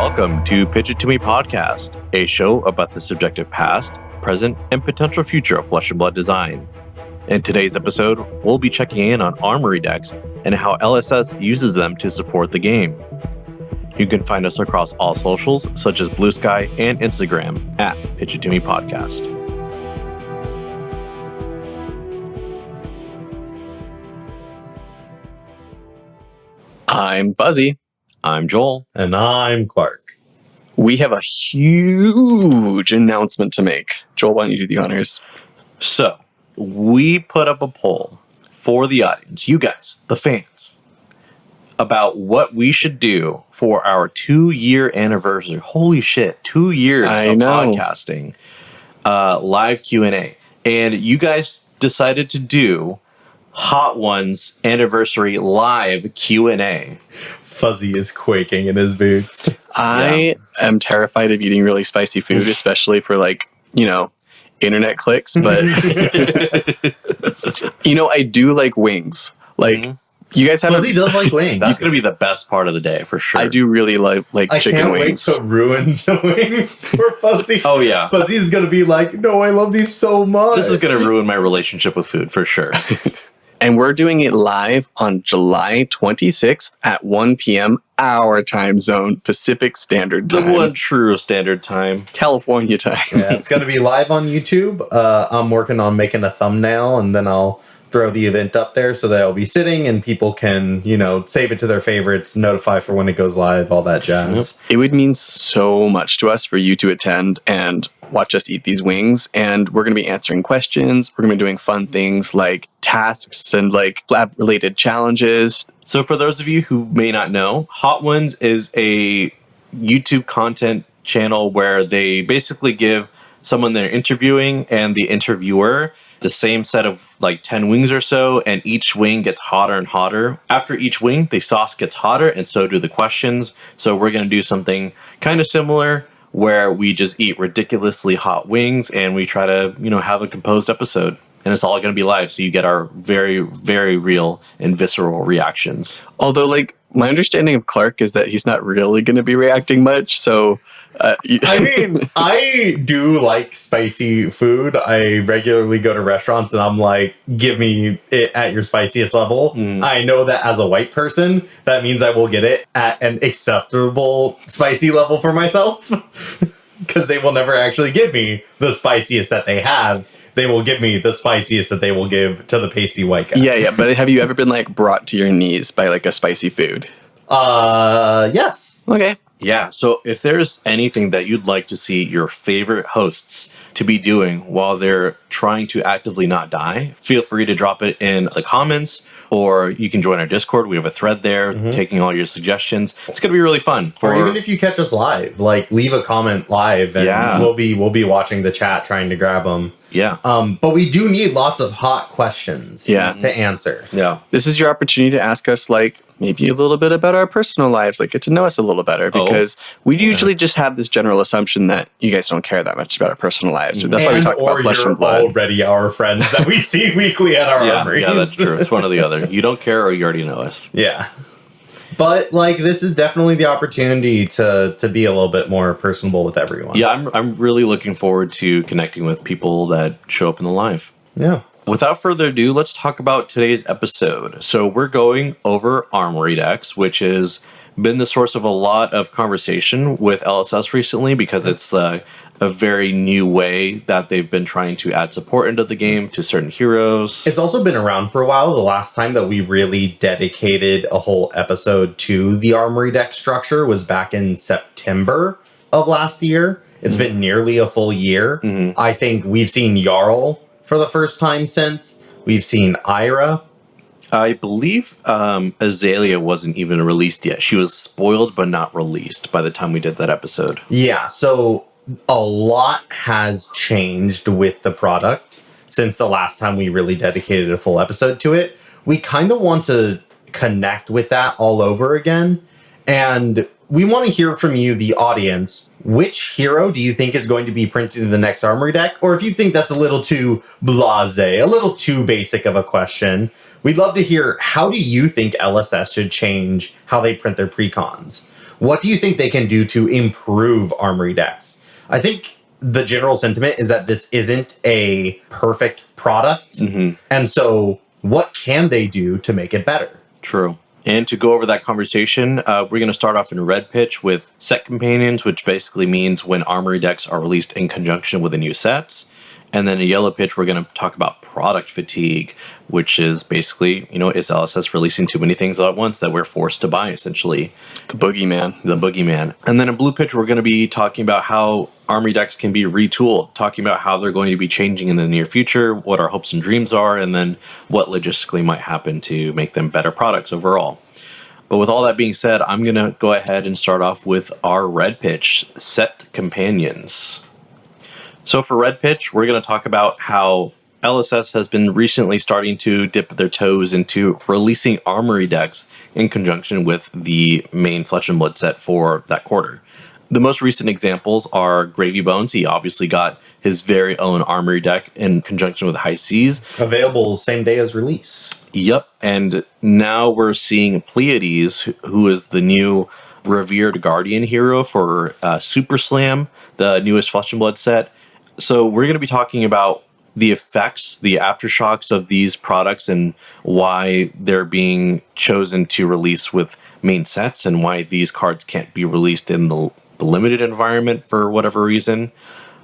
Welcome to Pitch It To Me podcast, a show about the subjective past, present, and potential future of Flesh and Blood design. In today's episode, we'll be checking in on Armory Decks and how LSS uses them to support the game. You can find us across all socials, such as Bluesky and Instagram, at Pitch It To Me podcast. I'm Fuzzy. I'm Joel. And I'm Clark. We have a huge announcement to make. Joel, why don't you do the honors? So, we put up a poll for the audience, you guys, the fans, about what we should do for our 2-year anniversary. Holy shit, 2 years of podcasting, live Q&A. And you guys decided to do Hot Ones anniversary live Q&A. Fuzzy is quaking in his boots. I am terrified of eating really spicy food, especially for internet clicks. But, I do like wings. You guys have Fuzzy does like wings. That's going to be the best part of the day, for sure. I do really like chicken wings. I can't wait to ruin the wings for Fuzzy. Oh, yeah. Fuzzy's going to be like, no, I love these so much. This is going to ruin my relationship with food, for sure. And we're doing it live on July 26th at 1 p.m. our time zone, Pacific Standard Time. The one true standard time. California time. Yeah, it's going to be live on YouTube. I'm working on making a thumbnail, and then I'll throw the event up there so that it'll be sitting and people can, save it to their favorites, notify for when it goes live, all that jazz. It would mean so much to us for you to attend and watch us eat these wings. And we're going to be answering questions. We're going to be doing fun things like tasks and lab-related challenges. So for those of you who may not know, Hot Ones is a YouTube content channel where they basically give someone they're interviewing and the interviewer the same set of 10 wings or so, and each wing gets hotter and hotter. After each wing, the sauce gets hotter, and so do the questions. So we're going to do something kind of similar where we just eat ridiculously hot wings and we try to, have a composed episode. And it's all going to be live, so you get our very, very real and visceral reactions. Although, my understanding of Clark is that he's not really going to be reacting much, so... I do like spicy food. I regularly go to restaurants and I'm like, give me it at your spiciest level. I know that as a white person, that means I will get it at an acceptable spicy level for myself. Because they will never actually give me the spiciest that they have. They will give me the spiciest that they will give to the pasty white guy. Yeah, but have you ever been brought to your knees by a spicy food? Yes. Okay. Yeah, so if there's anything that you'd like to see your favorite hosts to be doing while they're trying to actively not die, feel free to drop it in the comments, or you can join our Discord. We have a thread there taking all your suggestions. It's going to be really fun. Or even if you catch us live, leave a comment live and we'll be watching the chat trying to grab them. Yeah. But we do need lots of hot questions to answer. Yeah. This is your opportunity to ask us maybe a little bit about our personal lives, get to know us a little better, because we usually just have this general assumption that you guys don't care that much about our personal lives. So that's why we talk about Flesh and Blood. Already our friends that we see weekly at our armories. Yeah, that's true. It's one or the other. You don't care or you already know us. Yeah. But this is definitely the opportunity to be a little bit more personable with everyone. Yeah, I'm really looking forward to connecting with people that show up in the live. Yeah. Without further ado, let's talk about today's episode. So we're going over Armory Decks, which has been the source of a lot of conversation with LSS recently because it's a very new way that they've been trying to add support into the game to certain heroes. It's also been around for a while. The last time that we really dedicated a whole episode to the Armory Deck structure was back in September of last year. It's been nearly a full year. I think we've seen Jarl for the first time since. We've seen Ira. I believe Azalea wasn't even released yet. She was spoiled but not released by the time we did that episode. Yeah, so a lot has changed with the product since the last time we really dedicated a full episode to it. We kind of want to connect with that all over again. And we want to hear from you, the audience. Which hero do you think is going to be printed in the next Armory deck? Or if you think that's a little too blasé, a little too basic of a question, we'd love to hear, how do you think LSS should change how they print their precons? What do you think they can do to improve Armory Decks? I think the general sentiment is that this isn't a perfect product. And so what can they do to make it better? True. And to go over that conversation, we're going to start off in a red pitch with set companions, which basically means when Armory Decks are released in conjunction with the new sets. And then a yellow pitch, we're going to talk about product fatigue, which is basically, is LSS releasing too many things all at once that we're forced to buy, essentially. The boogeyman. And then in blue pitch, we're going to be talking about how Armory Decks can be retooled, talking about how they're going to be changing in the near future, what our hopes and dreams are, and then what logistically might happen to make them better products overall. But with all that being said, I'm going to go ahead and start off with our red pitch, set companions. So for red pitch, we're going to talk about how LSS has been recently starting to dip their toes into releasing Armory Decks in conjunction with the main Flesh and Blood set for that quarter. The most recent examples are Gravy Bones. He obviously got his very own Armory Deck in conjunction with High Seas. Available same day as release. Yep, and now we're seeing Pleiades, who is the new revered Guardian hero for Super Slam, the newest Flesh and Blood set. So we're going to be talking about the effects, the aftershocks of these products and why they're being chosen to release with main sets and why these cards can't be released in the limited environment for whatever reason.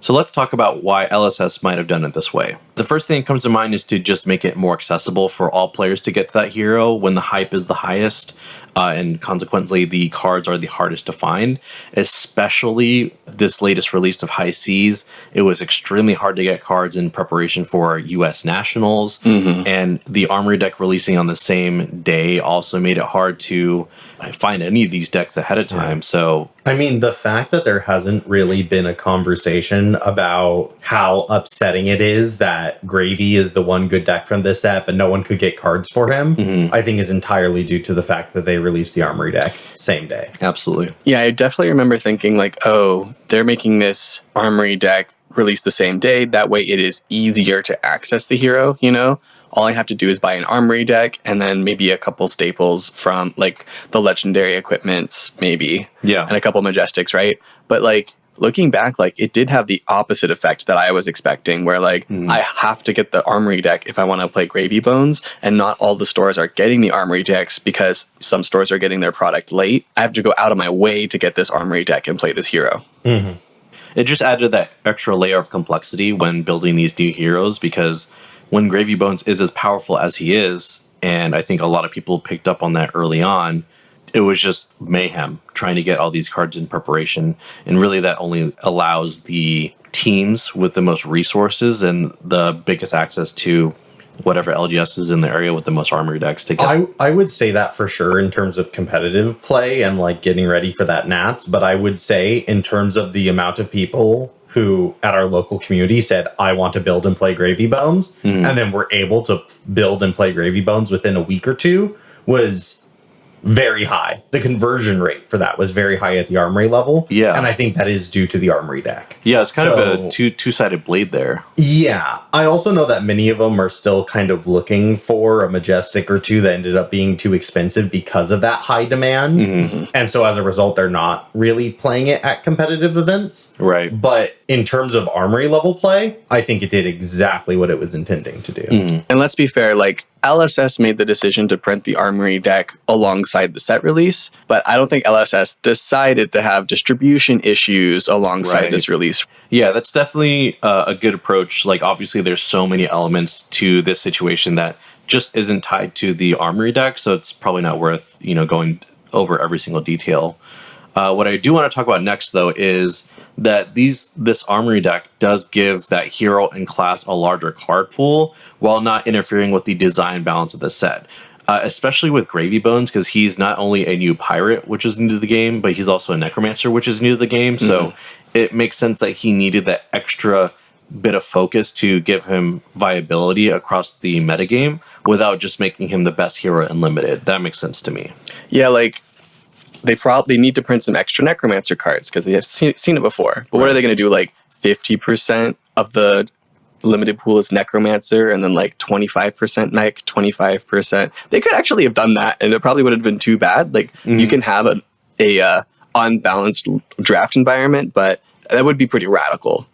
So let's talk about why LSS might have done it this way. The first thing that comes to mind is to just make it more accessible for all players to get to that hero when the hype is the highest, and consequently the cards are the hardest to find. Especially this latest release of High Seas, it was extremely hard to get cards in preparation for US Nationals, and the Armory deck releasing on the same day also made it hard to find any of these decks ahead of time. So I mean, the fact that there hasn't really been a conversation about how upsetting it is that Gravy is the one good deck from this set, but no one could get cards for him, I think is entirely due to the fact that they released the Armory deck same day. absolutely. Yeah, I definitely remember thinking like, oh, they're making this Armory deck release the same day. That way it is easier to access the hero, All I have to do is buy an Armory deck and then maybe a couple staples from like the legendary equipments, maybe. Yeah. And a couple Majestics, right? But like looking back, like it did have the opposite effect that I was expecting, where like I have to get the Armory deck if I want to play Gravy Bones, and not all the stores are getting the Armory decks because some stores are getting their product late. I have to go out of my way to get this Armory deck and play this hero. It just added that extra layer of complexity when building these new heroes, because when Gravy Bones is as powerful as he is, and I think a lot of people picked up on that early on, it was just mayhem trying to get all these cards in preparation. And really that only allows the teams with the most resources and the biggest access to whatever LGS is in the area with the most Armory decks to get. I would say that for sure in terms of competitive play and like getting ready for that Nats, but I would say in terms of the amount of people who at our local community said, I want to build and play Gravy Bones, and then were able to build and play Gravy Bones within a week or two was very high. The conversion rate for that was very high at the Armory level. Yeah. And I think that is due to the Armory deck. Yeah, it's kind of a two-sided blade there. Yeah. I also know that many of them are still kind of looking for a Majestic or two that ended up being too expensive because of that high demand. And so as a result, they're not really playing it at competitive events. Right. But in terms of Armory level play, I think it did exactly what it was intending to do. And let's be fair, like LSS made the decision to print the Armory deck alongside the set release, but I don't think LSS decided to have distribution issues alongside this release. Yeah, that's definitely a good approach. Like, obviously, there's so many elements to this situation that just isn't tied to the Armory deck, so it's probably not worth, going over every single detail. What I do want to talk about next, though, is that this Armory deck does give that hero and class a larger card pool while not interfering with the design balance of the set. Especially with Gravy Bones, because he's not only a new pirate, which is new to the game, but he's also a necromancer, which is new to the game. So it makes sense that he needed that extra bit of focus to give him viability across the metagame without just making him the best hero in limited. That makes sense to me. Yeah, like they probably need to print some extra necromancer cards because they have seen it before. But what are they going to do? Like 50% of the limited pool is necromancer and then like 25% mech, 25%. They could actually have done that and it probably would have been too bad. Like you can have a unbalanced draft environment, but that would be pretty radical.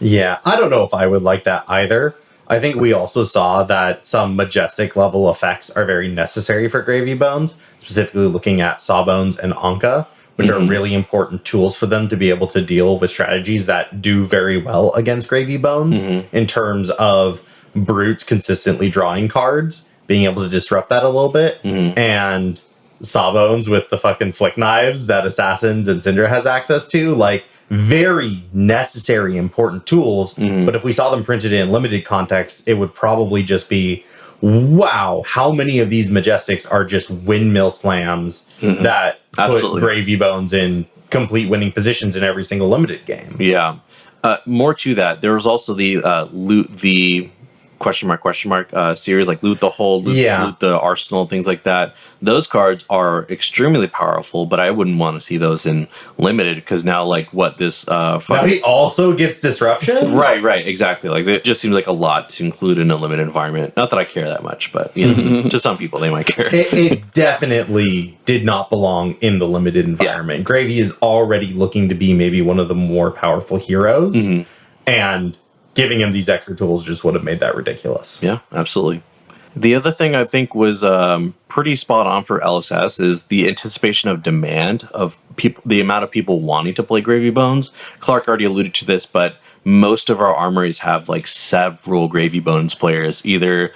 Yeah, I don't know if I would like that either. I think we also saw that some majestic level effects are very necessary for Gravy Bones, specifically looking at Sawbones and Anka, which are really important tools for them to be able to deal with strategies that do very well against Gravy Bones in terms of Brutes consistently drawing cards, being able to disrupt that a little bit, and Sawbones with the fucking flick knives that Assassins and Syndra has access to, like, very necessary, important tools. But if we saw them printed in limited context, it would probably just be, wow, how many of these Majestics are just windmill slams that put Gravy Bones in complete winning positions in every single limited game. Yeah. More to that, there was also the loot the series, like loot the whole, loot the arsenal, things like that. Those cards are extremely powerful, but I wouldn't want to see those in limited, because now, like, what this now he also gets disruption. Right, exactly. Like, it just seems like a lot to include in a limited environment. Not that I care that much, but you know, to some people they might care. It definitely did not belong in the limited environment. Gravy is already looking to be maybe one of the more powerful heroes, and giving him these extra tools just would have made that ridiculous. Yeah, absolutely. The other thing I think was pretty spot on for LSS is the anticipation of demand of people, the amount of people wanting to play Gravy Bones. Clark already alluded to this, but most of our armories have like several Gravy Bones players. Either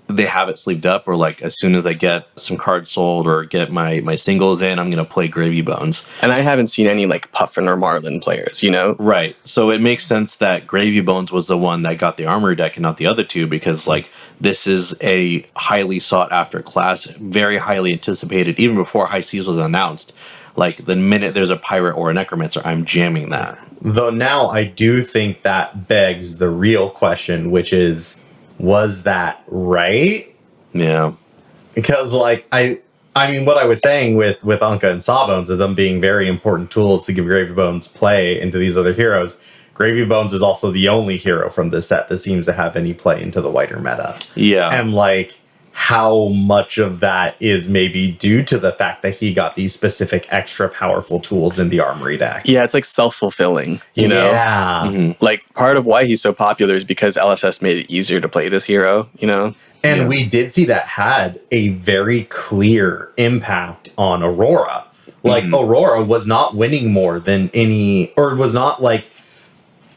they have it sleeved up, or like as soon as I get some cards sold or get my singles in, I'm going to play Gravy Bones. And I haven't seen any like Puffin or Marlin players, you know? Right. So it makes sense that Gravy Bones was the one that got the Armory deck and not the other two, because like this is a highly sought after class, very highly anticipated, even before High Seas was announced. Like the minute there's a pirate or a necromancer, I'm jamming that. Though now I do think that begs the real question, which is, was that right? Yeah. Because like I mean what I was saying with Anka and Sawbones of them being very important tools to give Gravy Bones play into these other heroes, Gravy Bones is also the only hero from this set that seems to have any play into the wider meta. Yeah. And like how much of that is maybe due to the fact that he got these specific extra powerful tools in the Armory deck. Yeah, it's like self-fulfilling, you know? Yeah. Like part of why he's so popular is because LSS made it easier to play this hero, you know? And we did see that had a very clear impact on Aurora. Like Aurora was not winning more than any, or was not like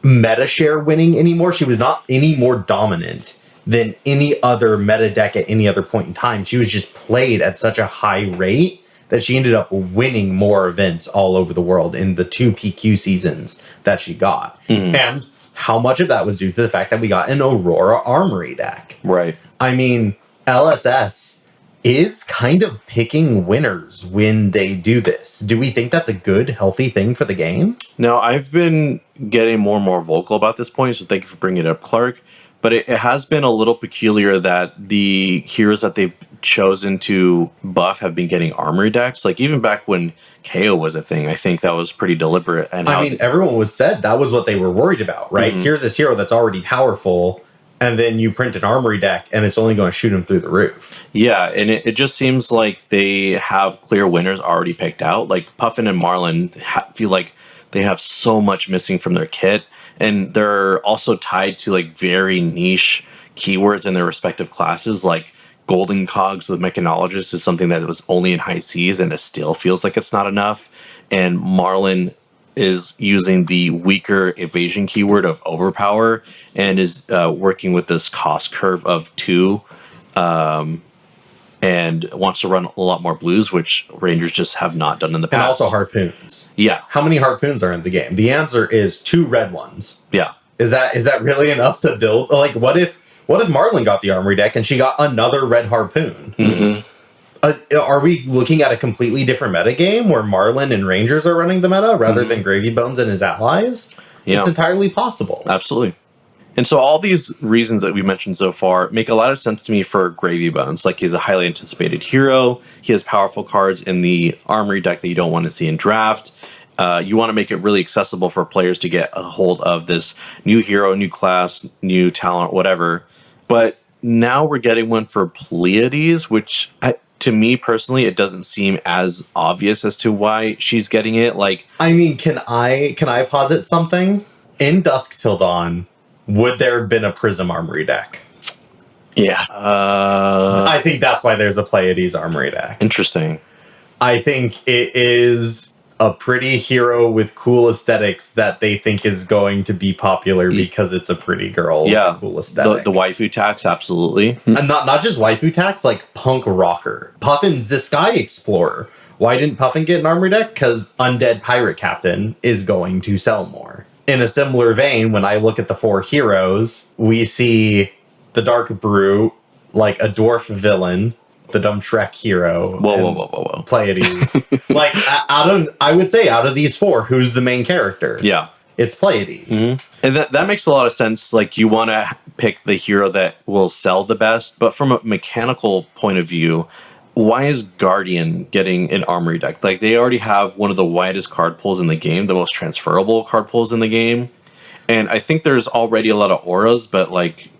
meta share winning anymore. She was not any more dominant than any other meta deck at any other point in time. She was just played at such a high rate that she ended up winning more events all over the world in the 2 PQ seasons that she got. And how much of that was due to the fact that we got an Aurora Armory deck? Right. I mean, LSS is kind of picking winners when they do this. Do we think that's a good, healthy thing for the game? Now, I've been getting more and more vocal about this point, so thank you for bringing it up, Clark. But it has been a little peculiar that the heroes that they've chosen to buff have been getting armory decks. Like even back when KO was a thing, I think that was pretty deliberate. And I mean, everyone was said that was what they were worried about, right? Here's this hero that's already powerful, and then you print an armory deck, and it's only going to shoot him through the roof. Yeah, and it just seems like they have clear winners already picked out. Like Puffin and Marlin feel like they have so much missing from their kit. And they're also tied to like very niche keywords in their respective classes. Like Golden Cogs with Mechanologist is something that was only in High Seas, and it still feels like it's not enough. And Marlin is using the weaker evasion keyword of Overpower and is working with this cost curve of 2. And wants to run a lot more blues, which Rangers just have not done in the past. And also harpoons. Yeah. How many harpoons are in the game? The answer is 2 red ones. Yeah. Is that really enough to build? Like, what if Marlin got the armory deck and she got another red harpoon? Are we looking at a completely different meta game where Marlin and Rangers are running the meta rather than Gravy Bones and his allies? Yeah. It's entirely possible. Absolutely. And so all these reasons that we mentioned so far make a lot of sense to me for Gravy Bones. Like he's a highly anticipated hero. He has powerful cards in the armory deck that you don't want to see in draft. You want to make it really accessible for players to get a hold of this new hero, new class, new talent, whatever. But now we're getting one for Pleiades, which to me personally, it doesn't seem as obvious as to why she's getting it. Like, I mean, can I posit something? In Dusk Till Dawn, would there have been a Prism Armory deck? Yeah. I think that's why there's a Pleiades Armory deck. Interesting. I think it is a pretty hero with cool aesthetics that they think is going to be popular because it's a pretty girl with a cool aesthetic. The waifu tax, absolutely. And not just waifu tax, like punk rocker. Puffin's the Sky Explorer. Why didn't Puffin get an armory deck? Because Undead Pirate Captain is going to sell more. In a similar vein, when I look at the 4 heroes, we see the Dark Brute, like a dwarf villain, the dumb Shrek hero. Whoa. Pleiades. Like, I would say out of these 4, who's the main character? Yeah. It's Pleiades. Mm-hmm. And that makes a lot of sense. Like, you want to pick the hero that will sell the best. But from a mechanical point of view, why is Guardian getting an armory deck? Like, they already have one of the widest card pools in the game, the most transferable card pools in the game. And I think there's already a lot of auras, but, like,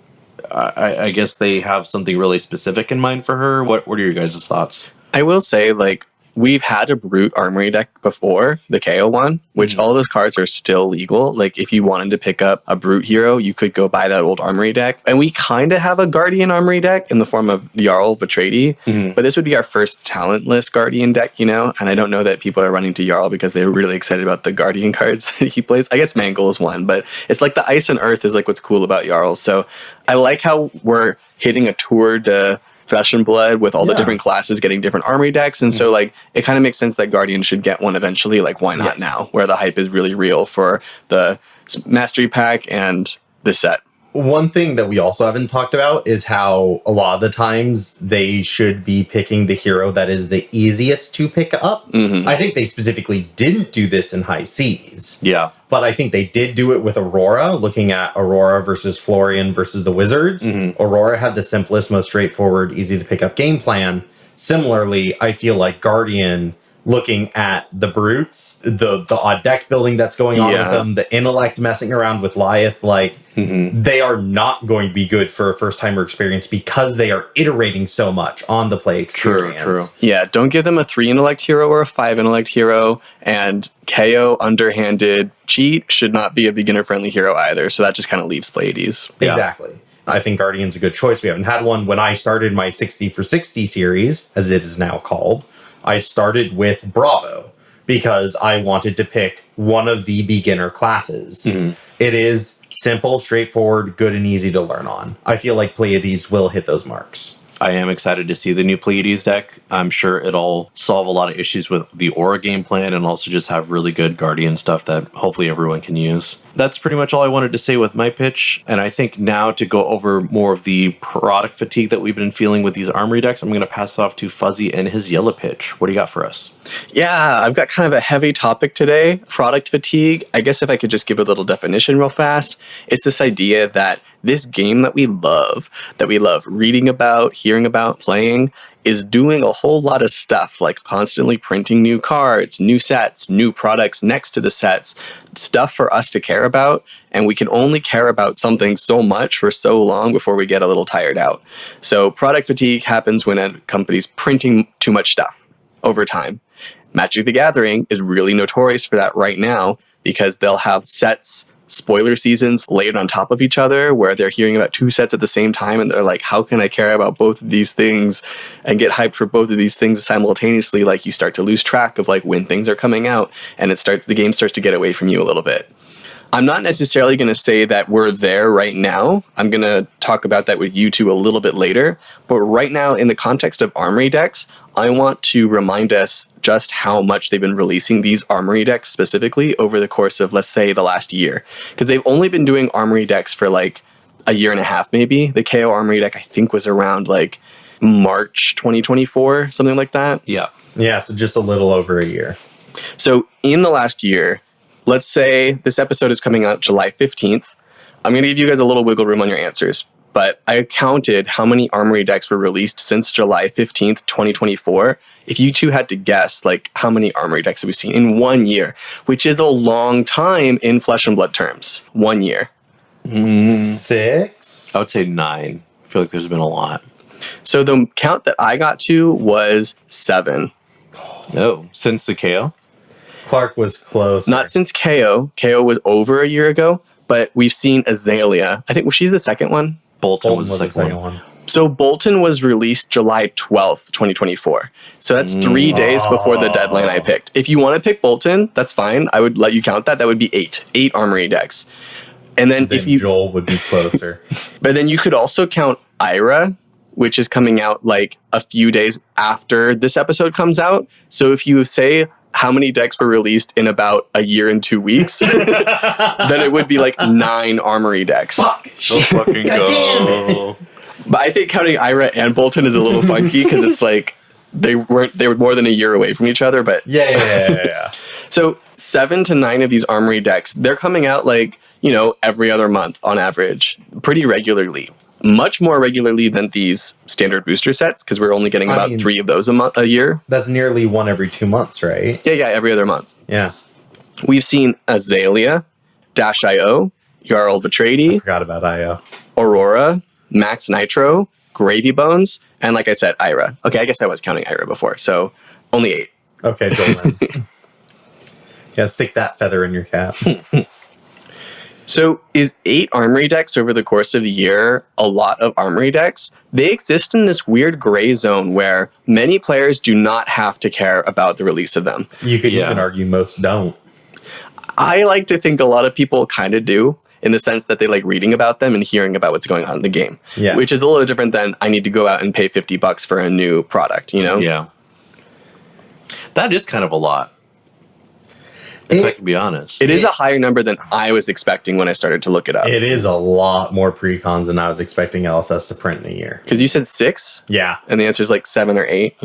I guess they have something really specific in mind for her. What are your guys' thoughts? I will say, like, we've had a Brute Armory deck before, the KO one, which all those cards are still legal. Like, if you wanted to pick up a Brute hero, you could go buy that old Armory deck. And we kind of have a Guardian Armory deck in the form of Jarl Vitradi, but this would be our first talentless Guardian deck, you know? And I don't know that people are running to Jarl because they're really excited about the Guardian cards that he plays. I guess Mangle is one, but it's like the Ice and Earth is like what's cool about Jarl. So I like how we're hitting a tour to Flesh and Blood with all the different classes getting different armory decks. And so, like, it kind of makes sense that Guardian should get one eventually. Like, why not now, where the hype is really real for the Mastery Pack and the set? One thing that we also haven't talked about is how a lot of the times they should be picking the hero that is the easiest to pick up. I think they specifically didn't do this in High Seas. Yeah. But I think they did do it with Aurora, looking at Aurora versus Florian versus the Wizards. Aurora had the simplest, most straightforward, easy to pick up game plan. Similarly, I feel like Guardian, looking at the Brutes, the odd deck building that's going on with them, the intellect messing around with Lyeth, like, they are not going to be good for a first-timer experience because they are iterating so much on the play experience. True. Yeah, don't give them a 3 intellect hero or a 5 intellect hero, and KO underhanded cheat should not be a beginner-friendly hero either, so that just kind of leaves Pleiades. Exactly. I think Guardian's a good choice. We haven't had one. When I started my 60 for 60 series, as it is now called, I started with Bravo because I wanted to pick one of the beginner classes. It is simple, straightforward, good, and easy to learn on. I feel like Pleiades will hit those marks. I am excited to see the new Pleiades deck. I'm sure it'll solve a lot of issues with the Aura game plan and also just have really good Guardian stuff that hopefully everyone can use. That's pretty much all I wanted to say with my pitch. And I think now to go over more of the product fatigue that we've been feeling with these armory decks, I'm going to pass it off to Fuzzy and his yellow pitch. What do you got for us? Yeah, I've got kind of a heavy topic today, product fatigue. I guess if I could just give a little definition real fast, it's this idea that this game that we love reading about, hearing about, playing, is doing a whole lot of stuff, like constantly printing new cards, new sets, new products next to the sets, stuff for us to care about, and we can only care about something so much for so long before we get a little tired out. So product fatigue happens when a company's printing too much stuff over time. Magic the Gathering is really notorious for that right now because they'll have sets, spoiler seasons layered on top of each other where they're hearing about 2 sets at the same time and they're like, how can I care about both of these things and get hyped for both of these things simultaneously? Like, you start to lose track of like when things are coming out and the game starts to get away from you a little bit. I'm not necessarily going to say that we're there right now. I'm going to talk about that with you two a little bit later. But right now, in the context of Armory decks, I want to remind us just how much they've been releasing these Armory decks specifically over the course of, let's say, the last year. Because they've only been doing Armory decks for like a year and a half, maybe. The KO Armory deck, I think, was around like March 2024, something like that. Yeah. Yeah, so just a little over a year. So in the last year, let's say this episode is coming out July 15th. I'm going to give you guys a little wiggle room on your answers, but I counted how many Armory decks were released since July 15th, 2024. If you two had to guess, like, how many Armory decks have we seen in 1 year, which is a long time in Flesh and Blood terms. 1 year. 6? I would say 9. I feel like there's been a lot. So the count that I got to was 7. No, since the KO? Clark was close. Not since KO. KO was over a year ago, but we've seen Azalea. I think she's the second one. Bolton was the second one. So Bolton was released July 12th, 2024. So that's 3 days before the deadline I picked. If you want to pick Bolton, that's fine. I would let you count that. That would be 8. 8 Armory decks. And then if you... Joel would be closer. But then you could also count Ira, which is coming out like a few days after this episode comes out. So if you say how many decks were released in about a year and 2 weeks, then it would be like 9 Armory decks. Fuck! Let's fucking go. But I think counting Ira and Bolton is a little funky because it's like they were more than a year away from each other. But Yeah. So 7 to 9 of these Armory decks, they're coming out like, every other month on average, pretty regularly. Much more regularly than these standard booster sets because we're only getting about 3 of those a year. That's nearly 1 every 2 months, right? Yeah, every other month. Yeah. We've seen Azalea, Dash.io, Jarl Vitradi, Forgot about IO. Aurora, Max Nitro, Gravy Bones, and like I said, Ira. Okay, I guess I was counting Ira before, so only 8. Okay, Joel wins. Yeah, stick that feather in your cap. So is 8 Armory decks over the course of a year a lot of Armory decks? They exist in this weird gray zone where many players do not have to care about the release of them. You could even argue most don't. I like to think a lot of people kind of do, in the sense that they like reading about them and hearing about what's going on in the game. Yeah. Which is a little different than I need to go out and pay $50 for a new product, Yeah. That is kind of a lot. If I can be honest. It is a higher number than I was expecting when I started to look it up. It is a lot more pre-cons than I was expecting LSS to print in a year. Because you said 6? Yeah. And the answer is like 7 or 8,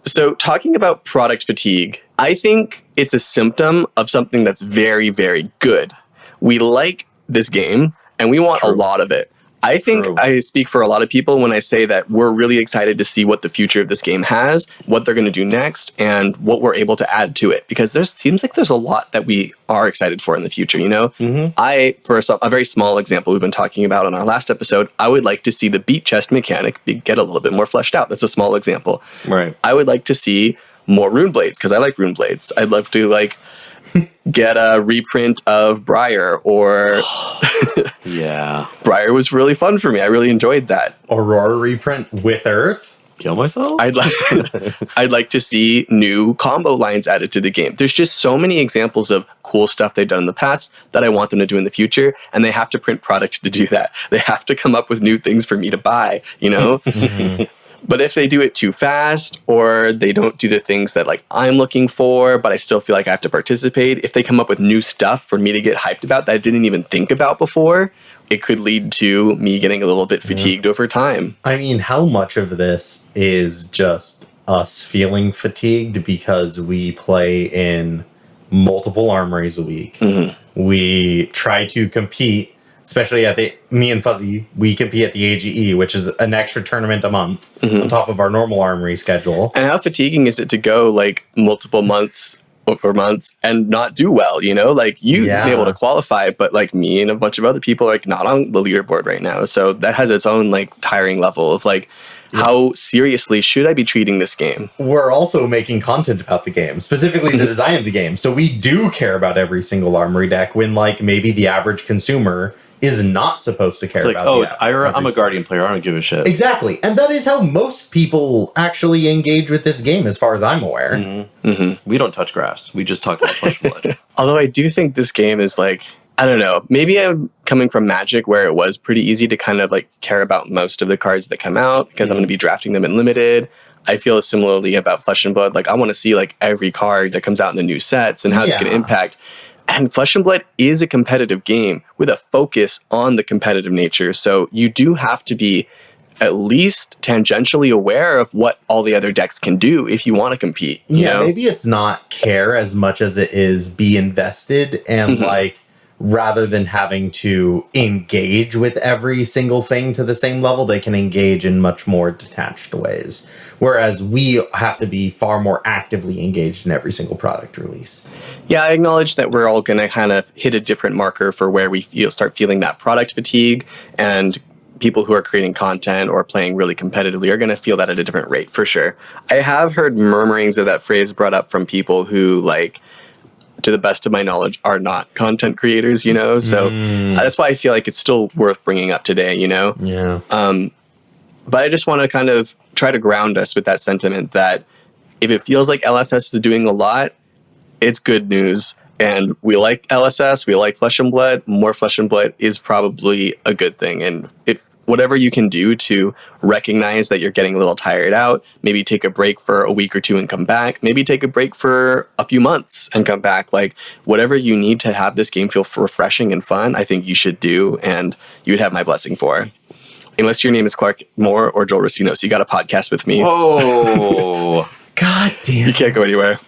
So talking about product fatigue, I think it's a symptom of something that's very, very good. We like this game and we want a lot of it. I think I speak for a lot of people when I say that we're really excited to see what the future of this game has, what they're going to do next, and what we're able to add to it. Because seems like there's a lot that we are excited for in the future, For a very small example we've been talking about on our last episode, I would like to see the beat chest mechanic get a little bit more fleshed out. That's a small example. Right. I would like to see more rune blades because I like rune blades. I'd love to get a reprint of Briar or Yeah. Briar was really fun for me. I really enjoyed that. Aurora reprint with Earth. Kill myself? I'd like to see new combo lines added to the game. There's just so many examples of cool stuff they've done in the past that I want them to do in the future, and they have to print product to do that. They have to come up with new things for me to buy, But if they do it too fast or they don't do the things that I'm looking for, but I still feel like I have to participate, if they come up with new stuff for me to get hyped about that I didn't even think about before, it could lead to me getting a little bit fatigued over time. I mean, how much of this is just us feeling fatigued because we play in multiple armories a week? We try to compete, especially me and Fuzzy, we compete at the AGE, which is an extra tournament a month on top of our normal armory schedule. And how fatiguing is it to go multiple months over months and not do well, be able to qualify, but me and a bunch of other people are not on the leaderboard right now. So that has its own tiring level of how seriously should I be treating this game? We're also making content about the game, specifically the design of the game. So we do care about every single armory deck when maybe the average consumer is not supposed to care about it's Ira, I'm a Guardian player, I don't give a shit. Exactly. And that is how most people actually engage with this game, as far as I'm aware. We don't touch grass. We just talk about flesh and blood. Although I do think this game is I don't know, maybe I'm coming from Magic where it was pretty easy to kind of care about most of the cards that come out because I'm going to be drafting them in limited. I feel similarly about Flesh and Blood. I want to see every card that comes out in the new sets and how it's going to impact. And Flesh and Blood is a competitive game with a focus on the competitive nature. So you do have to be at least tangentially aware of what all the other decks can do if you want to compete. You know? Maybe it's not care as much as it is be invested and rather than having to engage with every single thing to the same level, they can engage in much more detached ways. Whereas we have to be far more actively engaged in every single product release. Yeah, I acknowledge that we're all going to kind of hit a different marker for where we start feeling that product fatigue and people who are creating content or playing really competitively are going to feel that at a different rate, for sure. I have heard murmurings of that phrase brought up from people who, like, to the best of my knowledge, are not content creators, you know? So that's why I feel like it's still worth bringing up today, you know? Yeah. But I just want to kind of try to ground us with that sentiment that if it feels like LSS is doing a lot, it's good news. And we like LSS, we like Flesh and Blood. More Flesh and Blood is probably a good thing. And if whatever you can do to recognize that you're getting a little tired out, maybe take a break for a week or two and come back, maybe take a break for a few months and come back. Like, whatever you need to have this game feel refreshing and fun, I think you should do, and you would have my blessing for. Unless your name is Clark Moore or Joel Recinos, you got a podcast with me. Oh, God damn. You can't go anywhere.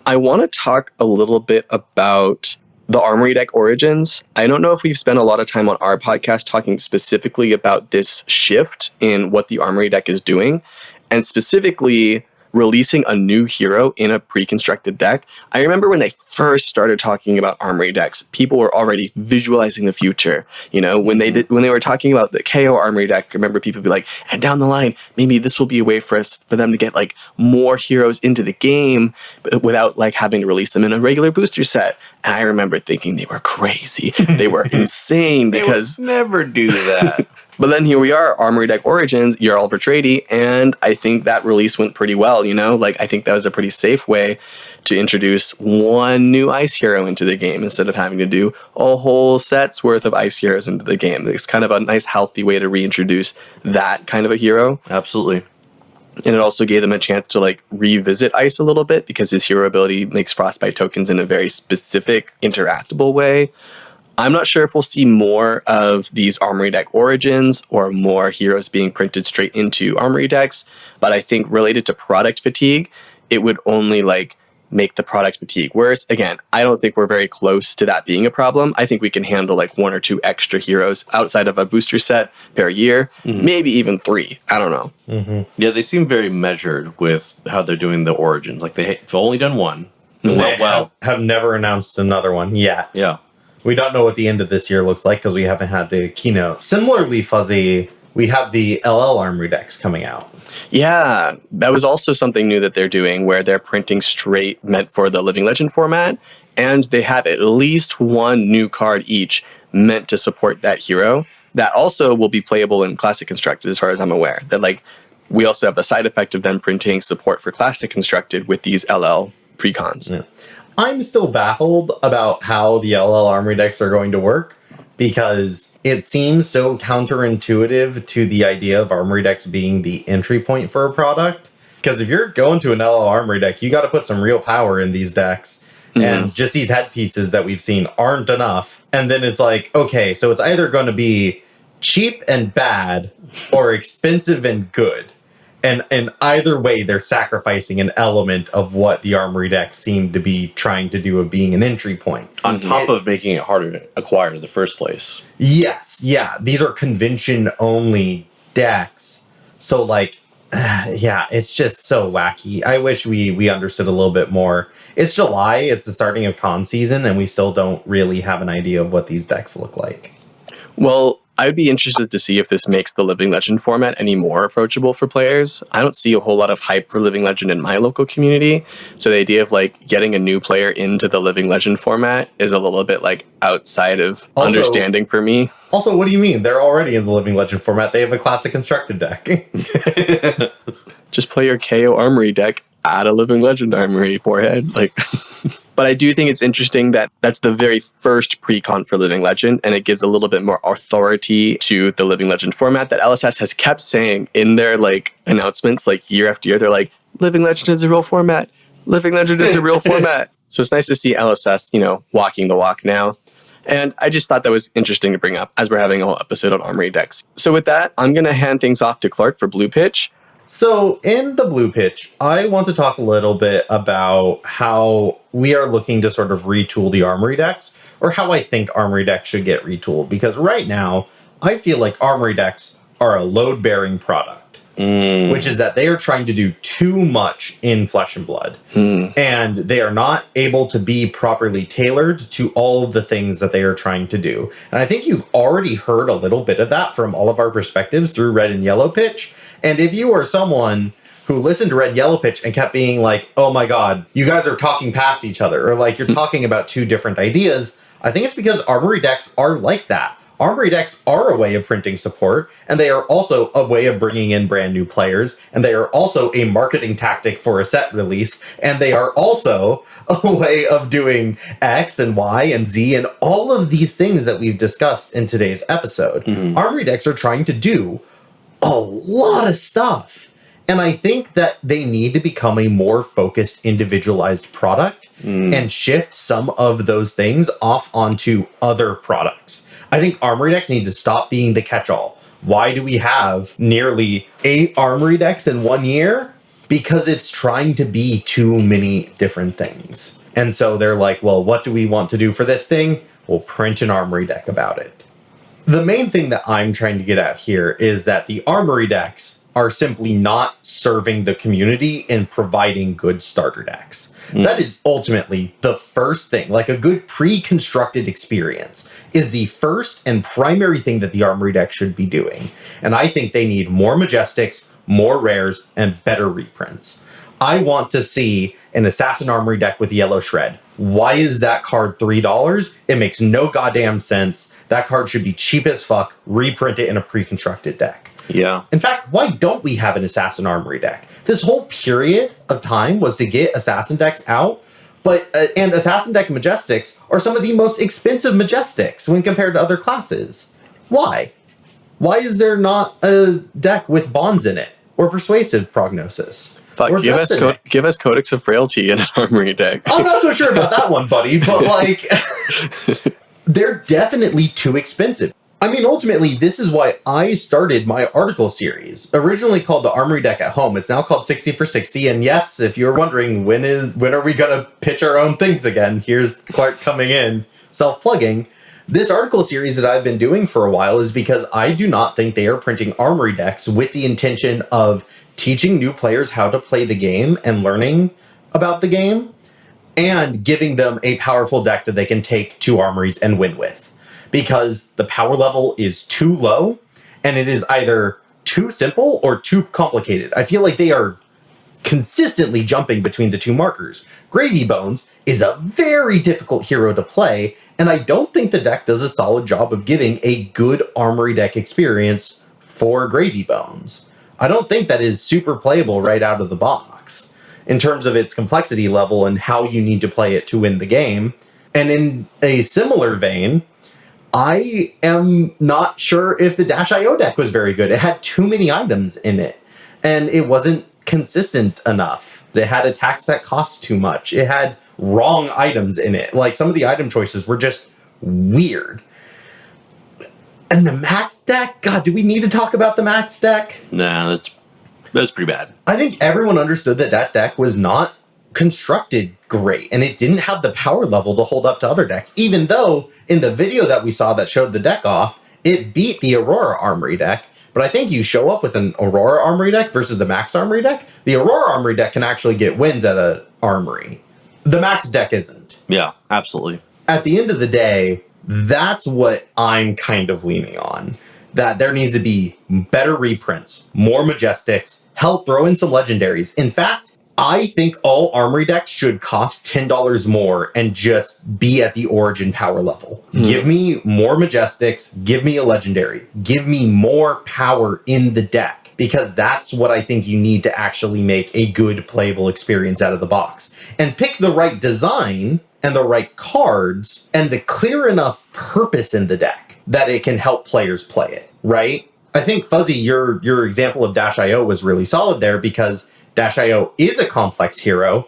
I want to talk a little bit about the Armory Deck origins. I don't know if we've spent a lot of time on our podcast talking specifically about this shift in what the Armory Deck is doing, and specifically releasing a new hero in a pre-constructed deck. I remember when they first started talking about Armory Decks, people were already visualizing the future. You know, when they were talking about the KO Armory Deck, I remember people be like, and down the line, maybe this will be a way for them to get like more heroes into the game without like having to release them in a regular booster set. And I remember thinking they were crazy. They were insane because they would never do that. But then here we are, Armory Deck Origins, Jarl Vertrady, and I think that release went pretty well, you know? Like, I think that was a pretty safe way to introduce one new ice hero into the game instead of having to do a whole set's worth of ice heroes into the game. It's kind of a nice, healthy way to reintroduce that kind of a hero. Absolutely. And it also gave them a chance to, like, revisit ice a little bit because his hero ability makes Frostbite tokens in a very specific, interactable way. I'm not sure if we'll see more of these Armory Deck origins or more heroes being printed straight into Armory Decks, but I think related to product fatigue, it would only like make the product fatigue worse. Again, I don't think we're very close to that being a problem. I think we can handle like one or two extra heroes outside of a booster set per year, maybe even 3. I don't know. Mm-hmm. Yeah, they seem very measured with how they're doing the origins. Like they've only done one. They have never announced another one yet. Yeah. We don't know what the end of this year looks like because we haven't had the keynote. Similarly, Fuzzy, we have the LL Armory Decks coming out. Yeah, that was also something new that they're doing where they're printing straight meant for the Living Legend format, and they have at least one new card each meant to support that hero that also will be playable in Classic Constructed as far as I'm aware. That like we also have the side effect of them printing support for Classic Constructed with these LL precons. Yeah. I'm still baffled about how the LL Armory Decks are going to work because it seems so counterintuitive to the idea of Armory Decks being the entry point for a product. Because if you're going to an LL Armory Deck, you got to put some real power in these decks. Mm-hmm. And just these headpieces that we've seen aren't enough. And then it's like, okay, so it's either going to be cheap and bad or expensive and good. And either way, they're sacrificing an element of what the Armory Deck seemed to be trying to do of being an entry point. On top of making it harder to acquire in the first place. Yes, yeah. These are convention-only decks. So, like, yeah, it's just so wacky. I wish we understood a little bit more. It's July, it's the starting of con season, and we still don't really have an idea of what these decks look like. Well, I'd be interested to see if this makes the Living Legend format any more approachable for players. I don't see a whole lot of hype for Living Legend in my local community. So the idea of like getting a new player into the Living Legend format is a little bit like outside of understanding for me. Also, what do you mean? They're already in the Living Legend format. They have a Classic Constructed deck. Just play your KO Armory deck, add a Living Legend Armory forehead. Like, but I do think it's interesting that that's the very first pre-con for Living Legend, and it gives a little bit more authority to the Living Legend format that LSS has kept saying in their like announcements, like year after year. They're like, Living Legend is a real format. Living Legend is a real format. So it's nice to see LSS, you know, walking the walk now. And I just thought that was interesting to bring up as we're having a whole episode on Armory Decks. So with that, I'm going to hand things off to Clark for Blue Pitch. So in the Blue Pitch, I want to talk a little bit about how we are looking to sort of retool the Armory Decks, or how I think Armory Decks should get retooled. Because right now, I feel like Armory Decks are a load-bearing product. which is that they are trying to do too much in Flesh and Blood. And they are not able to be properly tailored to all of the things that they are trying to do. And I think you've already heard a little bit of that from all of our perspectives through Red and Yellow Pitch. And if you are someone who listened to Red Yellow Pitch and kept being like, oh my God, you guys are talking past each other, or like you're talking about two different ideas, I think it's because Armory Decks are like that. Armory Decks are a way of printing support, and they are also a way of bringing in brand new players, and they are also a marketing tactic for a set release, and they are also a way of doing X and Y and Z and all of these things that we've discussed in today's episode. Armory Decks are trying to do a lot of stuff. And I think that they need to become a more focused, individualized product and shift some of those things off onto other products. I think Armory Decks need to stop being the catch-all. Why do we have nearly 8 Armory Decks in 1 year? Because it's trying to be too many different things. And so they're like, well, what do we want to do for this thing? We'll print an Armory Deck about it. The main thing that I'm trying to get at here is that the Armory Decks are simply not serving the community in providing good starter decks. That is ultimately the first thing. Like, a good pre-constructed experience is the first and primary thing that the Armory Deck should be doing. And I think they need more Majestics, more Rares, and better reprints. I want to see an Assassin Armory Deck with Yellow Shred. Why is that card $3? It makes no goddamn sense. That card should be cheap as fuck. Reprint it in a pre-constructed deck. Yeah. In fact, why don't we have an Assassin Armory deck? This whole period of time was to get Assassin decks out, and Assassin deck Majestics are some of the most expensive Majestics when compared to other classes. Why? Why is there not a deck with Bonds in it? Or Persuasive Prognosis? Fuck, give us Codex of Frailty in an Armory deck. I'm not so sure about that one, buddy, but like, they're definitely too expensive. I mean, ultimately, this is why I started my article series, originally called the Armory Deck at Home. It's now called 60 for 60. And yes, if you're wondering when are we going to pitch our own things again, here's Clark coming in, self-plugging. This article series that I've been doing for a while is because I do not think they are printing Armory Decks with the intention of teaching new players how to play the game and learning about the game and giving them a powerful deck that they can take to Armories and win with. Because the power level is too low, and it is either too simple or too complicated. I feel like they are consistently jumping between the two markers. Gravy Bones is a very difficult hero to play, and I don't think the deck does a solid job of giving a good Armory deck experience for Gravy Bones. I don't think that is super playable right out of the box in terms of its complexity level and how you need to play it to win the game. And in a similar vein, I am not sure if the Dash.io deck was very good. It had too many items in it, and it wasn't consistent enough. It had attacks that cost too much. It had wrong items in it. Like, some of the item choices were just weird. And the Max deck? God, do we need to talk about the Max deck? Nah, that's pretty bad. I think everyone understood that that deck was not constructed great, and it didn't have the power level to hold up to other decks, even though in the video that we saw that showed the deck off, it beat the Aurora Armory deck. But I think you show up with an Aurora Armory deck versus the Max Armory deck, the Aurora Armory deck can actually get wins at a Armory. The Max deck isn't. Yeah, absolutely. At the end of the day, that's what I'm kind of leaning on. That there needs to be better reprints, more Majestics, hell, throw in some legendaries. In fact, I think all Armory decks should cost $10 more and just be at the origin power level. Give me more Majestics, give me a legendary, give me more power in the deck, because that's what I think you need to actually make a good playable experience out of the box. And pick the right design and the right cards and the clear enough purpose in the deck that it can help players play it, right? I think, Fuzzy, your example of Dash.io was really solid there, because Dash.io is a complex hero,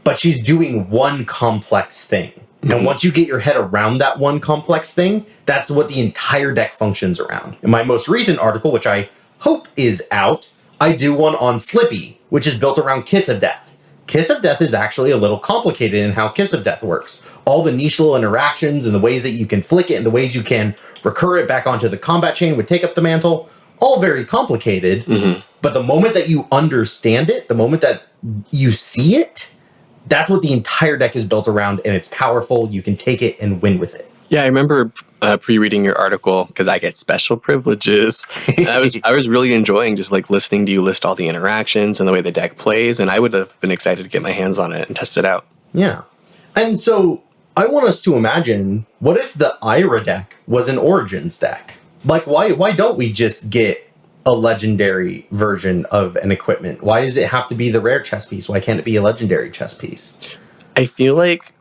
but she's doing one complex thing. And once you get your head around that one complex thing, that's what the entire deck functions around. In my most recent article, which I hope is out, I do one on Slippy, which is built around Kiss of Death. Kiss of Death is actually a little complicated in how Kiss of Death works. All the niche little interactions and the ways that you can flick it and the ways you can recur it back onto the combat chain would take up the mantle, all very complicated. But the moment that you understand it, the moment that you see it, that's what the entire deck is built around, and it's powerful. You can take it and win with it. Yeah, I remember pre-reading your article because I get special privileges. And I was really enjoying just like listening to you list all the interactions and the way the deck plays, and I would have been excited to get my hands on it and test it out. Yeah. And so I want us to imagine, what if the Ira deck was an Origins deck? Like, why don't we just get a legendary version of an equipment? Why does it have to be the rare chess piece? Why can't it be a legendary chess piece? I feel like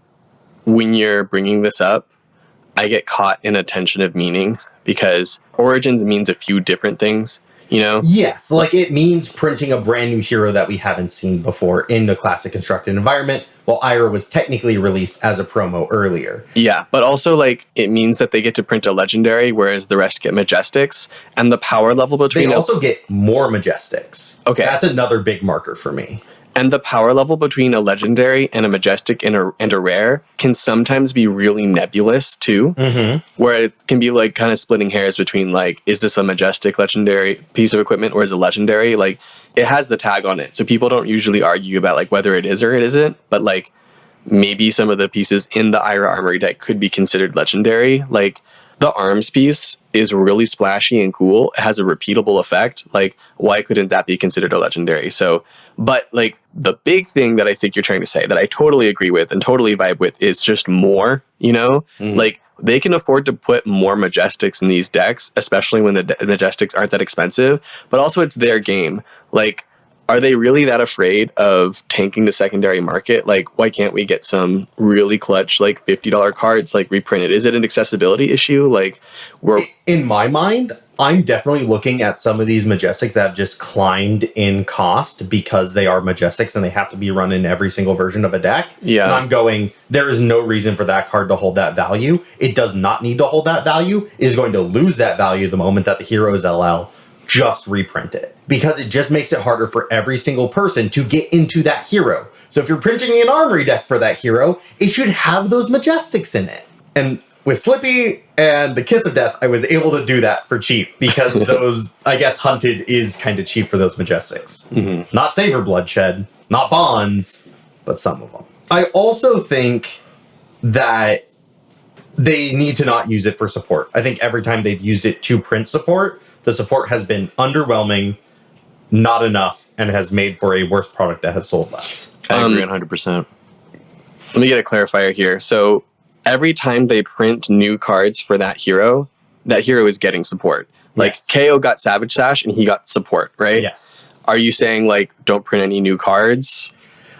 when you're bringing this up, I get caught in a tension of meaning because Origins means a few different things, you know? Yes, like it means printing a brand new hero that we haven't seen before in the classic constructed environment, while Ira was technically released as a promo earlier. Yeah, but also like it means that they get to print a legendary, whereas the rest get Majestics, and the power level between... They also get more Majestics. Okay. That's another big marker for me. And the power level between a legendary and a majestic and a rare can sometimes be really nebulous too, where it can be like kind of splitting hairs between like, is this a majestic legendary piece of equipment or is it legendary? Like it has the tag on it. So people don't usually argue about like whether it is or it isn't, but like maybe some of the pieces in the Ira Armory deck could be considered legendary. Like the arms piece is really splashy and cool. It has a repeatable effect. Like why couldn't that be considered a legendary? So, but like the big thing that I think you're trying to say that I totally agree with and totally vibe with is just more, you know, like they can afford to put more Majestics in these decks, especially when the Majestics aren't that expensive, but also it's their game. Like, are they really that afraid of tanking the secondary market? Like, why can't we get some really clutch, like $50 cards, like reprinted? Is it an accessibility issue? Like, in my mind, I'm definitely looking at some of these Majestics that have just climbed in cost because they are Majestics and they have to be run in every single version of a deck. Yeah. And I'm going, there is no reason for that card to hold that value. It does not need to hold that value. It is going to lose that value the moment that the Heroes LL just reprint it. Because it just makes it harder for every single person to get into that hero. So if you're printing an Armory deck for that hero, it should have those Majestics in it. And with Slippy and the Kiss of Death, I was able to do that for cheap because those, I guess, Hunted is kind of cheap for those Majestics. Not Saber Bloodshed, not Bonds, but some of them. I also think that they need to not use it for support. I think every time they've used it to print support, the support has been underwhelming, not enough, and has made for a worse product that has sold less. I agree 100%. Let me get a clarifier here. So every time they print new cards for that hero is getting support. Like Yes. KO got Savage Sash and he got support, right? Yes. Are you saying like don't print any new cards?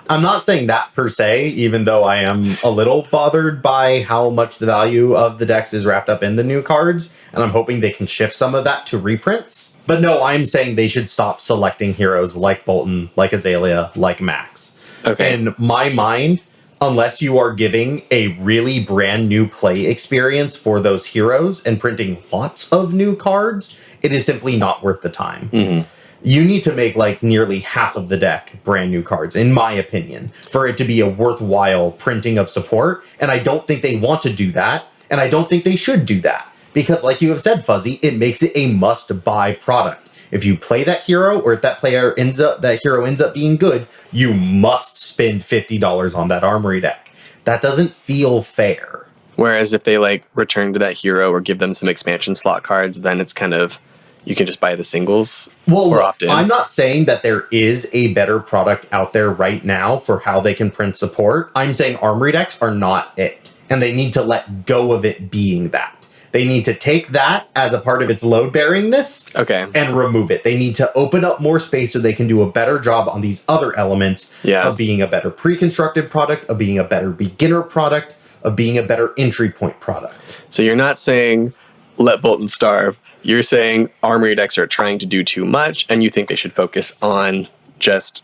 I'm not saying that per se, even though I am a little bothered by how much the value of the decks is wrapped up in the new cards, and I'm hoping they can shift some of that to reprints. But no, I'm saying they should stop selecting heroes like Bolton, like Azalea, like Max. Okay. In my mind, unless you are giving a really brand new play experience for those heroes and printing lots of new cards, it is simply not worth the time. You need to make like nearly half of the deck brand new cards, in my opinion, for it to be a worthwhile printing of support. And I don't think they want to do that. And I don't think they should do that. Because like you have said, Fuzzy, it makes it a must-buy product. If you play that hero, or if that hero ends up being good, you must spend $50 on that Armory deck. That doesn't feel fair. Whereas if they like return to that hero or give them some expansion slot cards, then it's kind of, you can just buy the singles more often. I'm not saying that there is a better product out there right now for how they can print support. I'm saying Armory decks are not it. And they need to let go of it being that. They need to take that as a part of its load bearingness and remove it. They need to open up more space so they can do a better job on these other elements of being a better pre-constructed product, of being a better beginner product, of being a better entry point product. So you're not saying let Bolton starve. You're saying Armory decks are trying to do too much and you think they should focus on just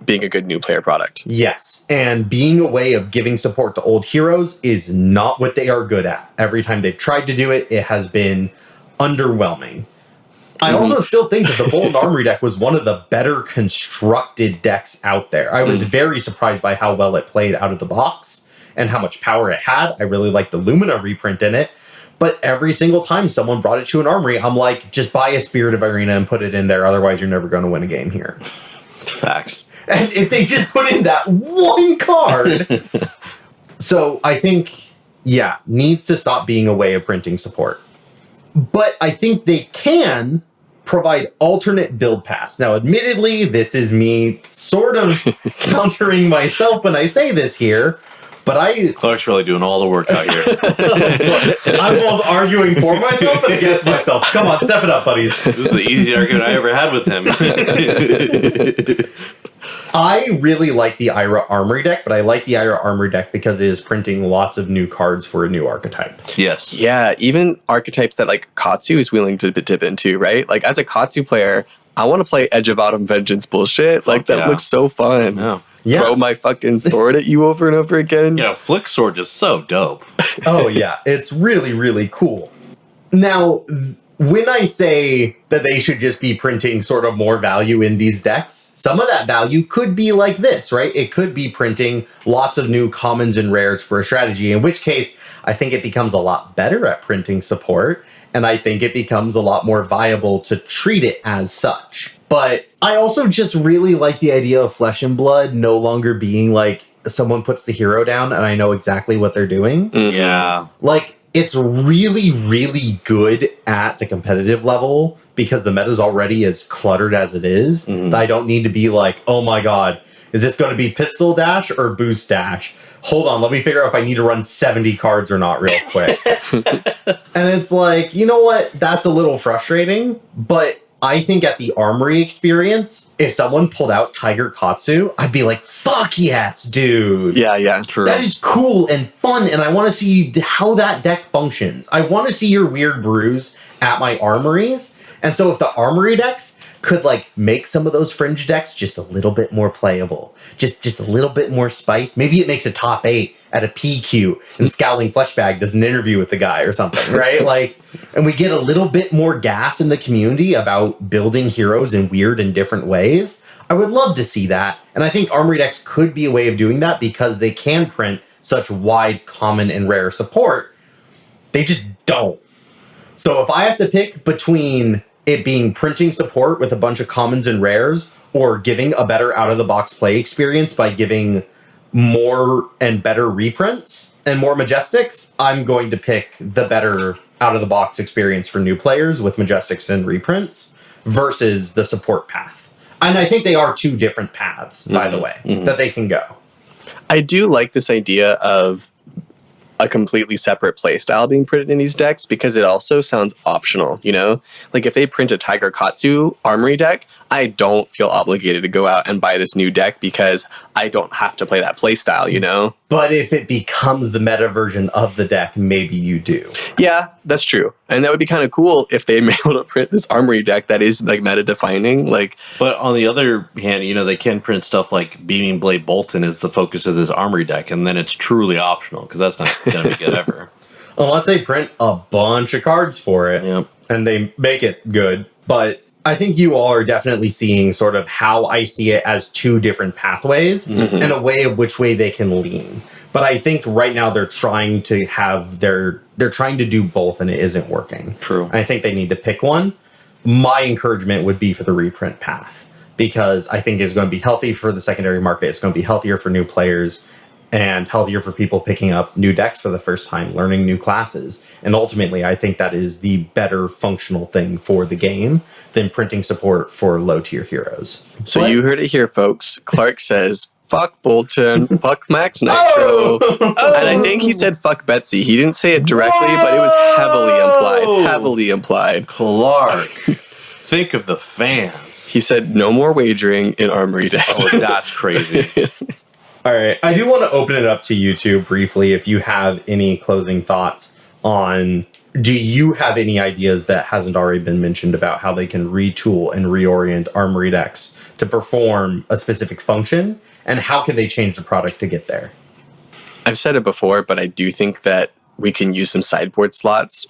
being a good new player product. Yes, and being a way of giving support to old heroes is not what they are good at. Every time they've tried to do it, it has been underwhelming. I also still think that the Bolton Armory deck was one of the better constructed decks out there. I was very surprised by how well it played out of the box and how much power it had. I really liked the Lumina reprint in it. But every single time someone brought it to an armory, I'm like, just buy a Spirit of Arena and put it in there. Otherwise, you're never going to win a game here. Facts. And if they just put in that one card. So I think, yeah, needs to stop being a way of printing support. But I think they can provide alternate build paths. Now, admittedly, this is me sort of countering myself when I say this here. But Clark's really doing all the work out here. I'm both arguing for myself and against myself. Come on, step it up, buddies. This is the easiest argument I ever had with him. I really like the Ira Armory deck, but I like the Ira Armory deck because it is printing lots of new cards for a new archetype. Yes. Yeah, even archetypes that like Katsu is willing to dip into, right? Like as a Katsu player, I want to play Edge of Autumn Vengeance bullshit. Like that looks so fun. Yeah. Throw my fucking sword at you over and over again. Yeah, Flick Sword is so dope. Oh, yeah. It's really, really cool. Now, when I say that they should just be printing sort of more value in these decks, some of that value could be like this, right? It could be printing lots of new commons and rares for a strategy, in which case I think it becomes a lot better at printing support, and I think it becomes a lot more viable to treat it as such. But I also just really like the idea of Flesh and Blood no longer being like someone puts the hero down and I know exactly what they're doing. Yeah. Like, it's really, really good at the competitive level because the meta is already as cluttered as it is. I don't need to be like, oh my god, is this going to be pistol dash or boost dash? Hold on, let me figure out if I need to run 70 cards or not real quick. And it's like, you know what? That's a little frustrating, but I think at the Armory experience, if someone pulled out Tiger Katsu, I'd be like, fuck yes, dude. Yeah, true. That is cool and fun, and I want to see how that deck functions. I want to see your weird brews at my armories. And so if the Armory decks could like make some of those fringe decks just a little bit more playable, just a little bit more spice, maybe it makes a top 8 at a PQ and Scowling Fleshbag does an interview with the guy or something, right? Like, and we get a little bit more gas in the community about building heroes in weird and different ways. I would love to see that. And I think Armory decks could be a way of doing that because they can print such wide, common, and rare support. They just don't. So if I have to pick between it being printing support with a bunch of commons and rares or giving a better out-of-the-box play experience by giving more and better reprints and more Majestics, I'm going to pick the better out-of-the-box experience for new players with Majestics and reprints versus the support path. And I think they are two different paths, by the way, that they can go. I do like this idea of a completely separate playstyle being printed in these decks because it also sounds optional, you know? Like if they print a Tiger Katsu Armory deck, I don't feel obligated to go out and buy this new deck because I don't have to play that playstyle, you know? But if it becomes the meta version of the deck, maybe you do. Yeah, that's true. And that would be kind of cool if they were able to print this Armory deck that is like meta defining. Like, but on the other hand, you know, they can print stuff like Beaming Blade Bolton is the focus of this Armory deck, and then it's truly optional because that's not going to be good ever. Unless they print a bunch of cards for it and they make it good. But I think you all are definitely seeing sort of how I see it as two different pathways and a way of which way they can lean. But I think right now they're trying to have they're trying to do both and it isn't working. True. And I think they need to pick one. My encouragement would be for the reprint path because I think it's going to be healthy for the secondary market. It's going to be healthier for new players and healthier for people picking up new decks for the first time, learning new classes. And ultimately, I think that is the better functional thing for the game than printing support for low-tier heroes. So you heard it here, folks. Clark says, fuck Bolton, fuck Max Nitro. And I think he said fuck Betsy. He didn't say it directly, but it was heavily implied. Heavily implied. Clark, think of the fans. He said no more wagering in Armory Decks. Oh, that's crazy. All right. I do want to open it up to you two briefly if you have any closing thoughts on, do you have any ideas that hasn't already been mentioned about how they can retool and reorient Armory Decks to perform a specific function? And how can they change the product to get there? I've said it before, but I do think that we can use some sideboard slots.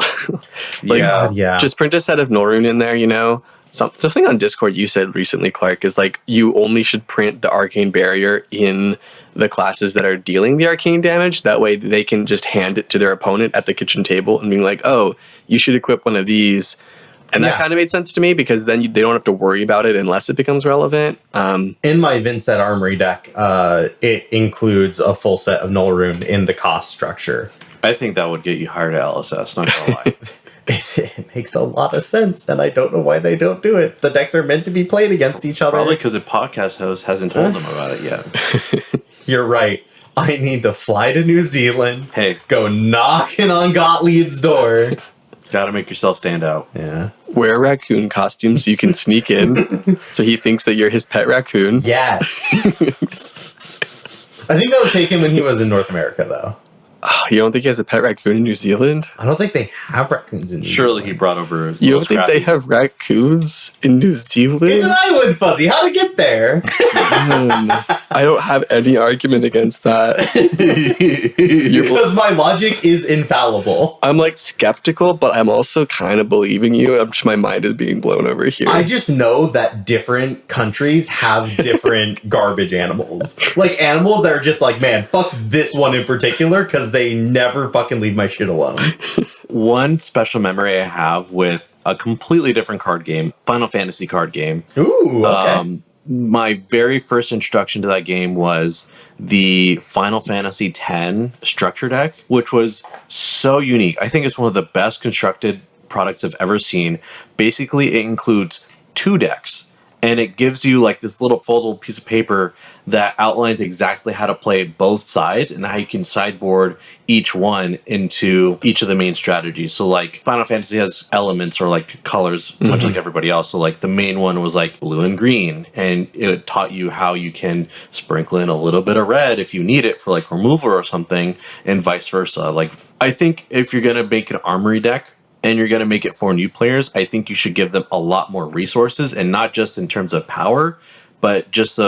Yeah. Just print a set of Norun in there, you know? Something on Discord you said recently, Clark, is like you only should print the arcane barrier in the classes that are dealing the arcane damage. That way they can just hand it to their opponent at the kitchen table and being like, oh, you should equip one of these. And that kind of made sense to me because then they don't have to worry about it unless it becomes relevant. In my Vincent Armory deck, it includes a full set of Null Rune in the cost structure. I think that would get you higher to LSS, not gonna lie. It makes a lot of sense, and I don't know why they don't do it. The decks are meant to be played against each other. Probably because the podcast host hasn't told them about it yet. You're right. I need to fly to New Zealand. Hey, go knocking on Gottlieb's door. Gotta make yourself stand out. Yeah. Wear a raccoon costume so you can sneak in. So he thinks that you're his pet raccoon. Yes. I think that would take him when he was in North America, though. You don't think he has a pet raccoon in New Zealand? I don't think they have raccoons in New Zealand. Surely he brought over. You don't think they have raccoons in New Zealand? It's an island, Fuzzy. How to get there? I don't have any argument against that. Because my logic is infallible. I'm like skeptical, but I'm also kind of believing you. My mind is being blown over here. I just know that different countries have different garbage animals. Like animals that are just like, man, fuck this one in particular because they never fucking leave my shit alone. One special memory I have with a completely different card game, Final Fantasy card game. Ooh, okay. My very first introduction to that game was the Final Fantasy X structure deck, which was so unique. I think it's one of the best constructed products I've ever seen. Basically, it includes 2 decks, and it gives you like this little foldable piece of paper that outlines exactly how to play both sides and how you can sideboard each one into each of the main strategies. So like Final Fantasy has elements or like colors, much like everybody else. So like the main one was like blue and green, and it taught you how you can sprinkle in a little bit of red if you need it for like removal or something, and vice versa. Like I think if you're going to make an Armory deck, and you're going to make it for new players, I think you should give them a lot more resources, and not just in terms of power, but just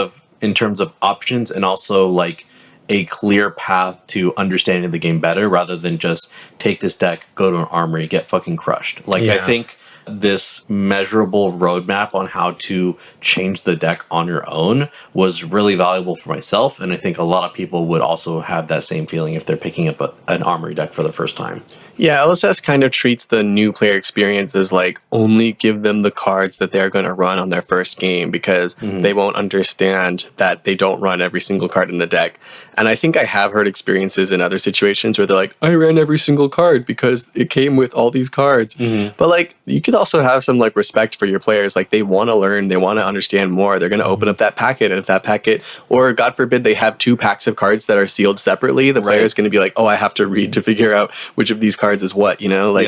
in terms of options, and also like a clear path to understanding the game better, rather than just take this deck, go to an Armory, get fucking crushed. Like I think this measurable roadmap on how to change the deck on your own was really valuable for myself, and I think a lot of people would also have that same feeling if they're picking up an Armory deck for the first time. Yeah, LSS kind of treats the new player experience as like only give them the cards that they're going to run on their first game, because they won't understand that they don't run every single card in the deck. And I think I have heard experiences in other situations where they're like, I ran every single card because it came with all these cards. But like you could also have some like respect for your players. Like they want to learn, they want to understand more. They're going to open up that packet, and if that packet, or God forbid they have 2 packs of cards that are sealed separately, the player is going to be like, oh, I have to read to figure out which of these cards is what, you know? Like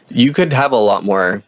you could have a lot more,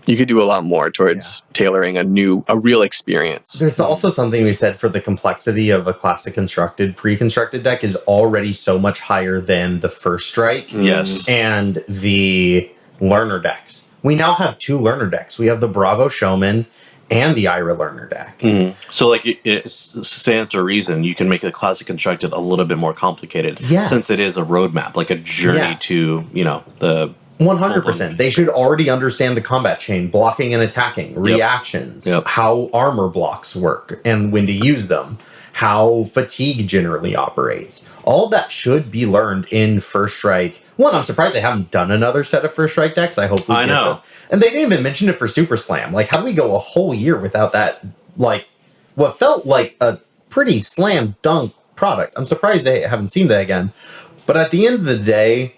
you could do a lot more towards tailoring a real experience. There's also something we said for the complexity of a classic constructed, pre-constructed deck is already so much higher than the First Strike. Yes. And the learner decks. We now have 2 learner decks. We have the Bravo Showman and the Ira Learner deck. So like it's sans or reason, you can make the classic constructed a little bit more complicated, since it is a roadmap, like a journey to, you know, the 100%. They should already understand the combat chain, blocking and attacking, reactions, how armor blocks work and when to use them, how fatigue generally operates. All of that should be learned in First Strike. One, I'm surprised they haven't done another set of First Strike decks. I hope we I know. And they didn't even mention it for Super Slam. Like, how do we go a whole year without that, like, what felt like a pretty slam dunk product? I'm surprised they haven't seen that again. But at the end of the day,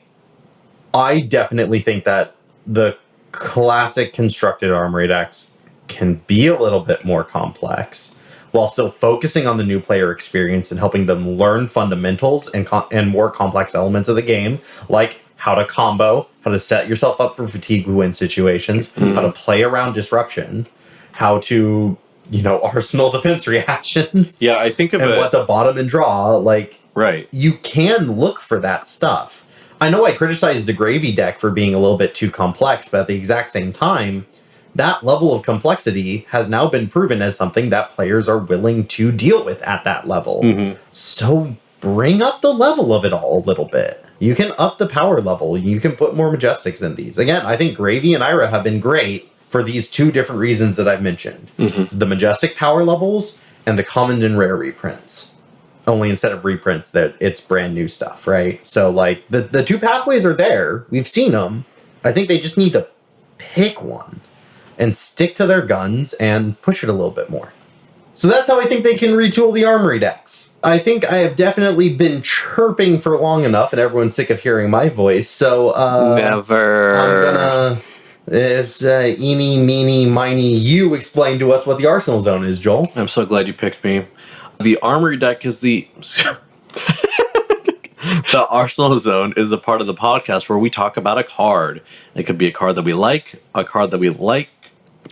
I definitely think that the classic constructed Armory decks can be a little bit more complex, while still focusing on the new player experience and helping them learn fundamentals and more complex elements of the game, like how to combo, how to set yourself up for fatigue win situations, how to play around disruption, how to, you know, arsenal defense reactions. Yeah, I think of and it. what to bottom and draw. Like, Right. You can look for that stuff. I know I criticized the Gravy deck for being a little bit too complex, but at the exact same time, that level of complexity has now been proven as something that players are willing to deal with at that level. So bring up the level of it all a little bit. You can up the power level. You can put more Majestics in these. Again, I think Gravy and Ira have been great, for these two different reasons that I've mentioned. The Majestic power levels and the common and rare reprints. Only instead of reprints, that it's brand new stuff, right? So like the two pathways are there. We've seen them. I think they just need to pick one and stick to their guns and push it a little bit more. So that's how I think they can retool the Armory decks. I think I have definitely been chirping for long enough and everyone's sick of hearing my voice. So Never. I'm gonna, it's eeny, meeny, miny, you explain to us what the Arsenal Zone is, Joel. I'm so glad you picked me. The Armory deck is the... The Arsenal Zone is a part of the podcast where we talk about a card. It could be a card that we like, a card that we like.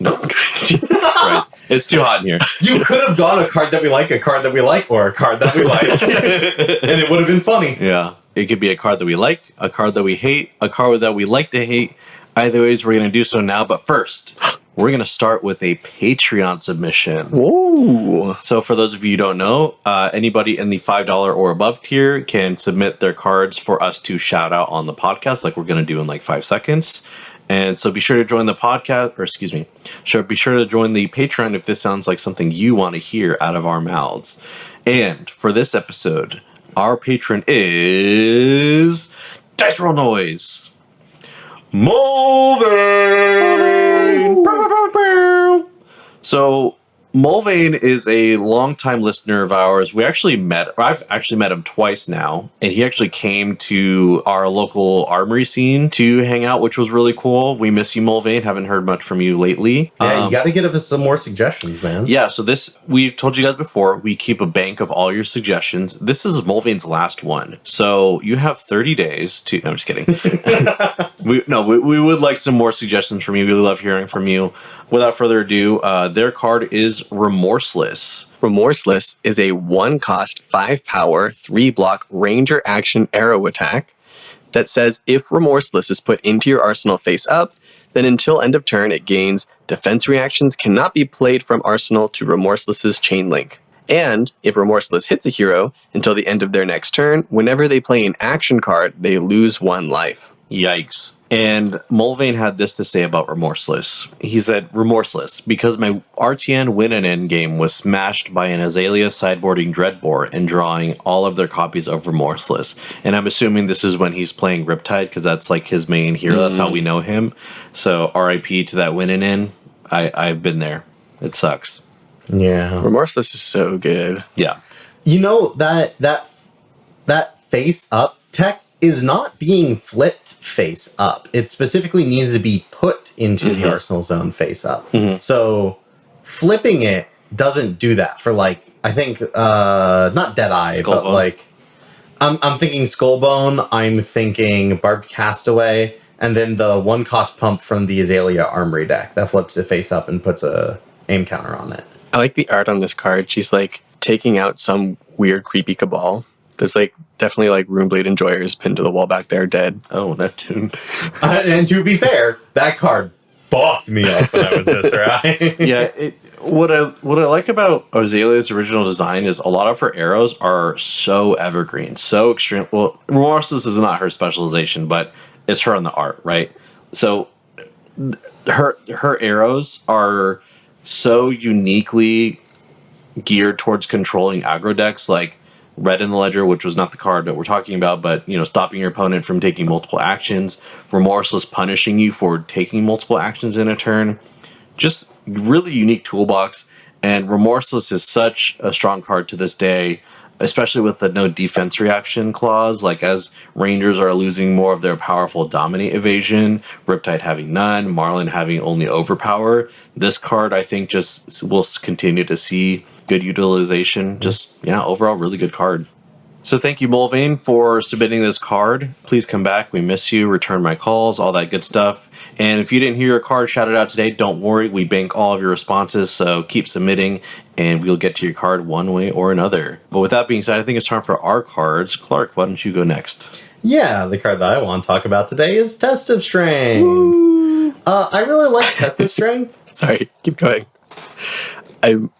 No. Jesus Christ. It's too hot in here. You could have gone a card that we like, a card that we like, or a card that we like. And it would have been funny. Yeah. It could be a card that we like, a card that we hate, a card that we like to hate. Either ways, we're going to do so now. But first, we're going to start with a Patreon submission. Ooh. So for those of you who don't know, anybody in the $5 or above tier can submit their cards for us to shout out on the podcast, like we're going to do in like 5 seconds. And so be sure to join the podcast, or excuse me, be sure to join the Patreon if this sounds like something you want to hear out of our mouths. And for this episode, our patron is Dice Roll Noise. Mulvane! So Mulvane is a longtime listener of ours. I've actually met him twice now, and he actually came to our local armory scene to hang out, which was really cool. We miss you, Mulvane. Haven't heard much from you lately. Yeah, you got to give us some more suggestions, man. Yeah, so we've told you guys before, we keep a bank of all your suggestions. This is Mulvane's last one. So you have 30 days to... No, I'm just kidding. We would like some more suggestions from you. We love hearing from you. Without further ado, their card is Remorseless. Remorseless is a 1-cost, 5-power, 3-block ranger action arrow attack that says if Remorseless is put into your arsenal face up, then until end of turn it gains defense reactions cannot be played from arsenal to Remorseless's chain link. And if Remorseless hits a hero until the end of their next turn, whenever they play an action card, they lose 1 life. Yikes. And Mulvane had this to say about Remorseless. He said, Remorseless, because my RTN win and end game was smashed by an Azalea sideboarding Dreadbore and drawing all of their copies of Remorseless. And I'm assuming this is when he's playing Riptide, because that's like his main hero. That's how we know him. So RIP to that win and end. I've been there. It sucks. Yeah. Remorseless is so good. Yeah. You know, that face up text is not being flipped face up. It specifically needs to be put into the Arsenal Zone face up. So flipping it doesn't do that for like, I think, not Deadeye, but like, I'm thinking Skullbone, I'm thinking Barbed Castaway, and then the 1-cost pump from the Azalea Armory deck that flips it face up and puts a aim counter on it. I like the art on this card. She's like taking out some weird creepy cabal. There's like definitely like Runeblade Enjoyers pinned to the wall back there dead. Oh, Neptune. And to be fair, that card fucked me up when I was this, right? Yeah, what I like about Azalea's original design is a lot of her arrows are so evergreen, so extreme. Well, Remorseless is not her specialization, but it's her on the art, right? So her arrows are so uniquely geared towards controlling aggro decks, like Red in the Ledger, which was not the card that we're talking about, but, you know, stopping your opponent from taking multiple actions, Remorseless punishing you for taking multiple actions in a turn. Just really unique toolbox, and Remorseless is such a strong card to this day, especially with the no defense reaction clause, like as Rangers are losing more of their powerful dominate evasion, Riptide having none, Marlin having only overpower. This card, I think, just will continue to see good utilization. Just, yeah, overall really good card. So thank you, Mulvane, for submitting this card. Please come back. We miss you. Return my calls, all that good stuff. And if you didn't hear your card shouted out today, don't worry. We bank all of your responses, so keep submitting, and we'll get to your card one way or another. But with that being said, I think it's time for our cards. Clark, why don't you go next? Yeah, the card that I want to talk about today is Test of Strength. I really like Test of Strength. Sorry, keep going. I'm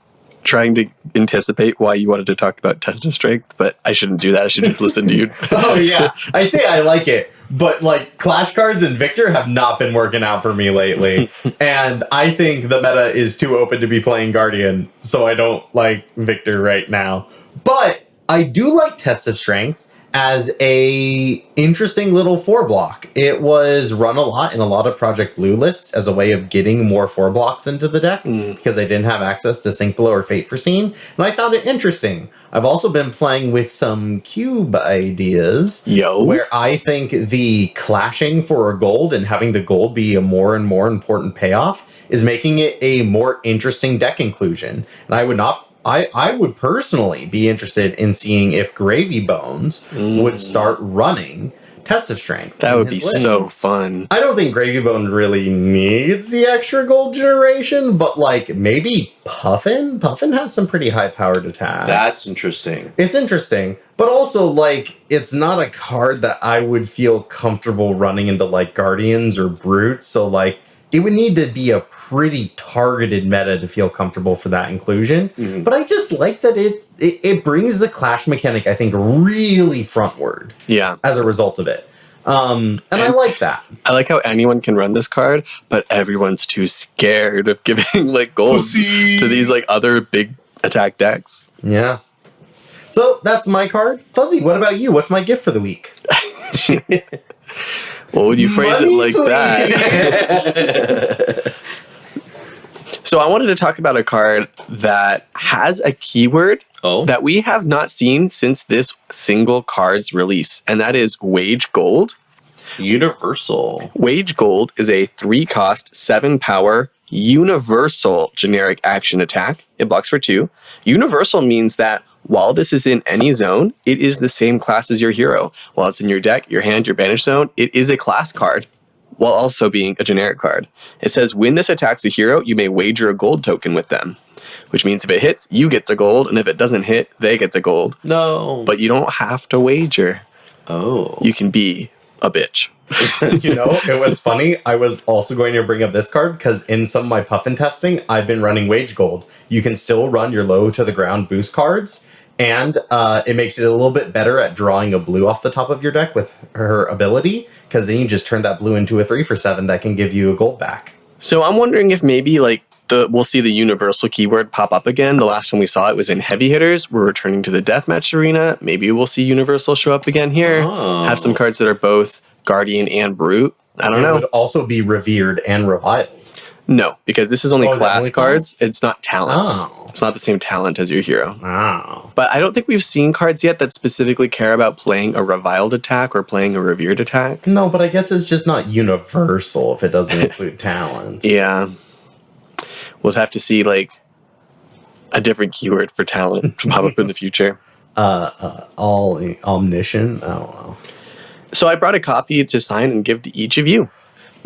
trying to anticipate why you wanted to talk about Test of Strength, but I shouldn't do that. I should just listen to you. Oh, yeah. I say I like it. But like Clash cards and Victor have not been working out for me lately. And I think the meta is too open to be playing Guardian, so I don't like Victor right now. But I do like Test of Strength as a interesting little 4-block. It was run a lot in a lot of Project Blue lists as a way of getting more 4-blocks into the deck because they didn't have access to Sync Below or Fate Foreseen. And I found it interesting. I've also been playing with some cube ideas. Where I think the clashing for a gold and having the gold be a more and more important payoff is making it a more interesting deck inclusion. And I would personally be interested in seeing if Gravy Bones would start running Test of Strength. That would be so fun. I don't think Gravy Bone really needs the extra gold generation, but like maybe Puffin? Puffin has some pretty high-powered attacks. That's interesting. It's interesting, but also like it's not a card that I would feel comfortable running into like Guardians or Brutes, so like it would need to be a pretty targeted meta to feel comfortable for that inclusion. But I just like that it brings the clash mechanic, I think, really frontward. Yeah. As a result of it. And I like that. I like how anyone can run this card, but everyone's too scared of giving like gold to these like other big attack decks. Yeah. So that's my card. Fuzzy, what about you? What's my gift for the week? Well, would you phrase it like that? So I wanted to talk about a card that has a keyword that we have not seen since this single card's release, and that is Wage Gold. Universal. Wage Gold is a 3-cost, 7-power, universal generic action attack. It blocks for 2. Universal means that while this is in any zone, it is the same class as your hero. While it's in your deck, your hand, your banish zone, it is a class card, while also being a generic card. It says, when this attacks a hero, you may wager a gold token with them. Which means if it hits, you get the gold, and if it doesn't hit, they get the gold. No. But you don't have to wager. Oh. You can be a bitch. You know, it was funny. I was also going to bring up this card because in some of my Puffin testing, I've been running Wage Gold. You can still run your low to the ground boost cards, and it makes it a little bit better at drawing a blue off the top of your deck with her ability, because then you just turn that blue into a 3-for-7 that can give you a gold back. So I'm wondering if maybe like we'll see the universal keyword pop up again. The last time we saw it was in heavy hitters. We're returning to the deathmatch arena. Maybe we'll see universal show up again here. Have some cards that are both Guardian and Brute. I don't know. It would also be revered and reviled. No, because this is only class cards. It's not talents. Oh. It's not the same talent as your hero. Oh. But I don't think we've seen cards yet that specifically care about playing a reviled attack or playing a revered attack. No, but I guess it's just not universal if it doesn't include talents. Yeah. We'll have to see like a different keyword for talent to pop up in the future. All omniscient? I don't know. So I brought a copy to sign and give to each of you.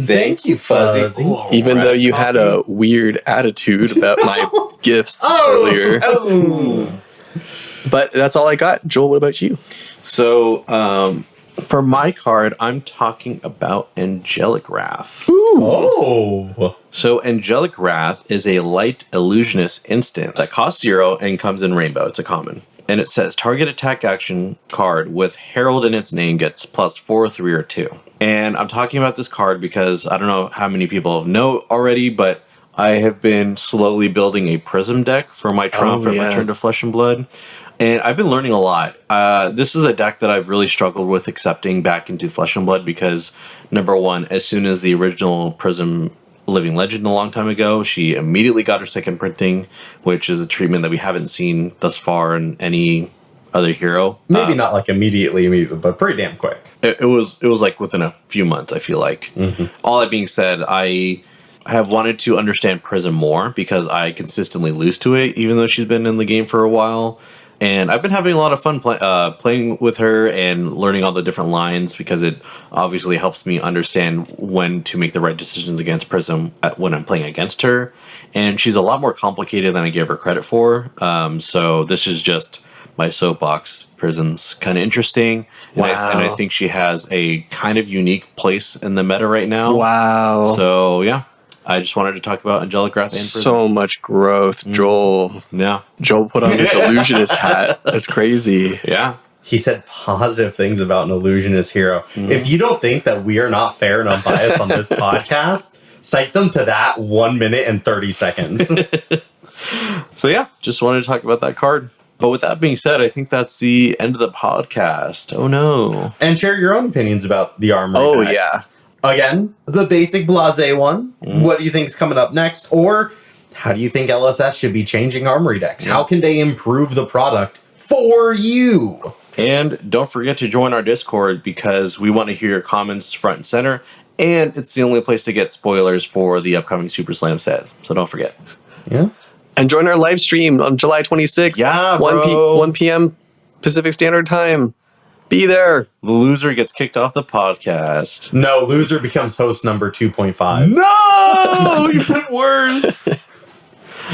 Thank you, Fuzzy. Even though you had a weird attitude about my gifts earlier. But that's all I got. Joel, what about you? So, for my card, I'm talking about Angelic Wrath. Oh. So, Angelic Wrath is a light illusionist instant that costs 0 and comes in rainbow. It's a common. And it says, target attack action card with Herald in its name gets +4, 3, or 2. And I'm talking about this card because I don't know how many people know already, but I have been slowly building a Prism deck for my Trump and Return to Flesh and Blood. And I've been learning a lot. This is a deck that I've really struggled with accepting back into Flesh and Blood because, number one, as soon as the original Prism Living Legend a long time ago, she immediately got her second printing, which is a treatment that we haven't seen thus far in any other hero. Maybe not like immediately, but pretty damn quick. It was like within a few months, I feel like. All that being said, I have wanted to understand Prism more because I consistently lose to it, even though she's been in the game for a while. And I've been having a lot of fun playing with her and learning all the different lines because it obviously helps me understand when to make the right decisions against Prism when I'm playing against her. And she's a lot more complicated than I gave her credit for. So this is just my soapbox. Prism's kind of interesting. And I think she has a kind of unique place in the meta right now. Wow. So, yeah. I just wanted to talk about Angelic Wrath and Prism. So much growth, Joel. Yeah. Joel put on this illusionist hat. That's crazy. Yeah. He said positive things about an illusionist hero. If you don't think that we are not fair and unbiased on this podcast, cite them to that 1 minute and 30 seconds. So yeah, just wanted to talk about that card. But with that being said, I think that's the end of the podcast. Oh no. And share your own opinions about the Armory Oh, decks. yeah. Again, the basic blasé one. What do you think is coming up next? Or how do you think LSS should be changing Armory decks? How can they improve the product for you? And don't forget to join our Discord because we want to hear your comments front and center. And it's the only place to get spoilers for the upcoming Super Slam set. So don't forget. Yeah. And join our live stream on July 26th. Yeah, bro. 1 p.m. Pacific Standard Time. Be there. The loser gets kicked off the podcast. No, loser becomes host number 2.5. No! Even worse.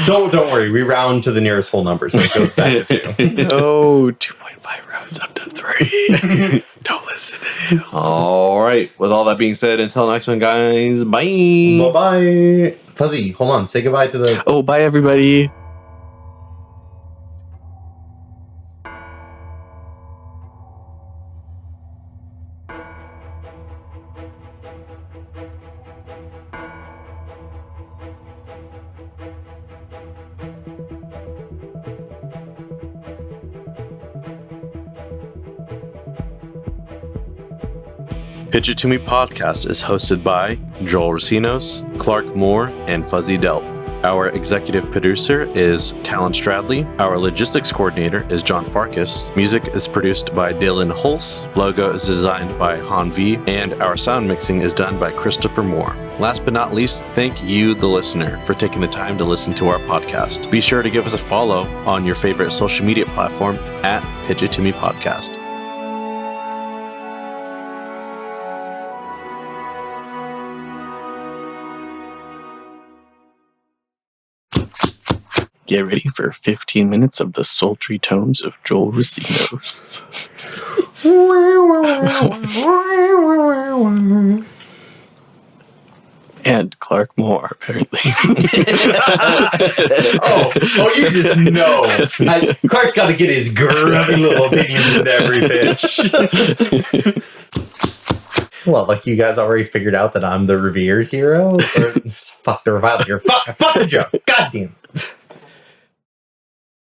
Don't worry. We round to the nearest whole number, so it goes back to 2. No, 2.5 rounds up to 3. Don't listen to him. All right. With all that being said, until next one, guys. Bye. Bye-bye. Fuzzy, hold on. Say goodbye to the... Oh, bye, everybody. Pitch It To Me podcast is hosted by Joel Recinos, Clark Moore, and Fuzzy Delp. Our executive producer is Talon Stradley. Our logistics coordinator is John Farkas. Music is produced by Dillon Hulse. Logo is designed by Han V. And our sound mixing is done by Christopher Moore. Last but not least, thank you, the listener, for taking the time to listen to our podcast. Be sure to give us a follow on your favorite social media platform at Pitch It To Me podcast. Get ready for 15 minutes of the sultry tones of Joel Recinos. And Clark Moore, apparently. oh, you just know. Clark's got to get his grubby little opinions into every pitch. Well, like you guys already figured out that I'm the revered hero? Or, fuck the reviled hero. Fuck the joke. God damn.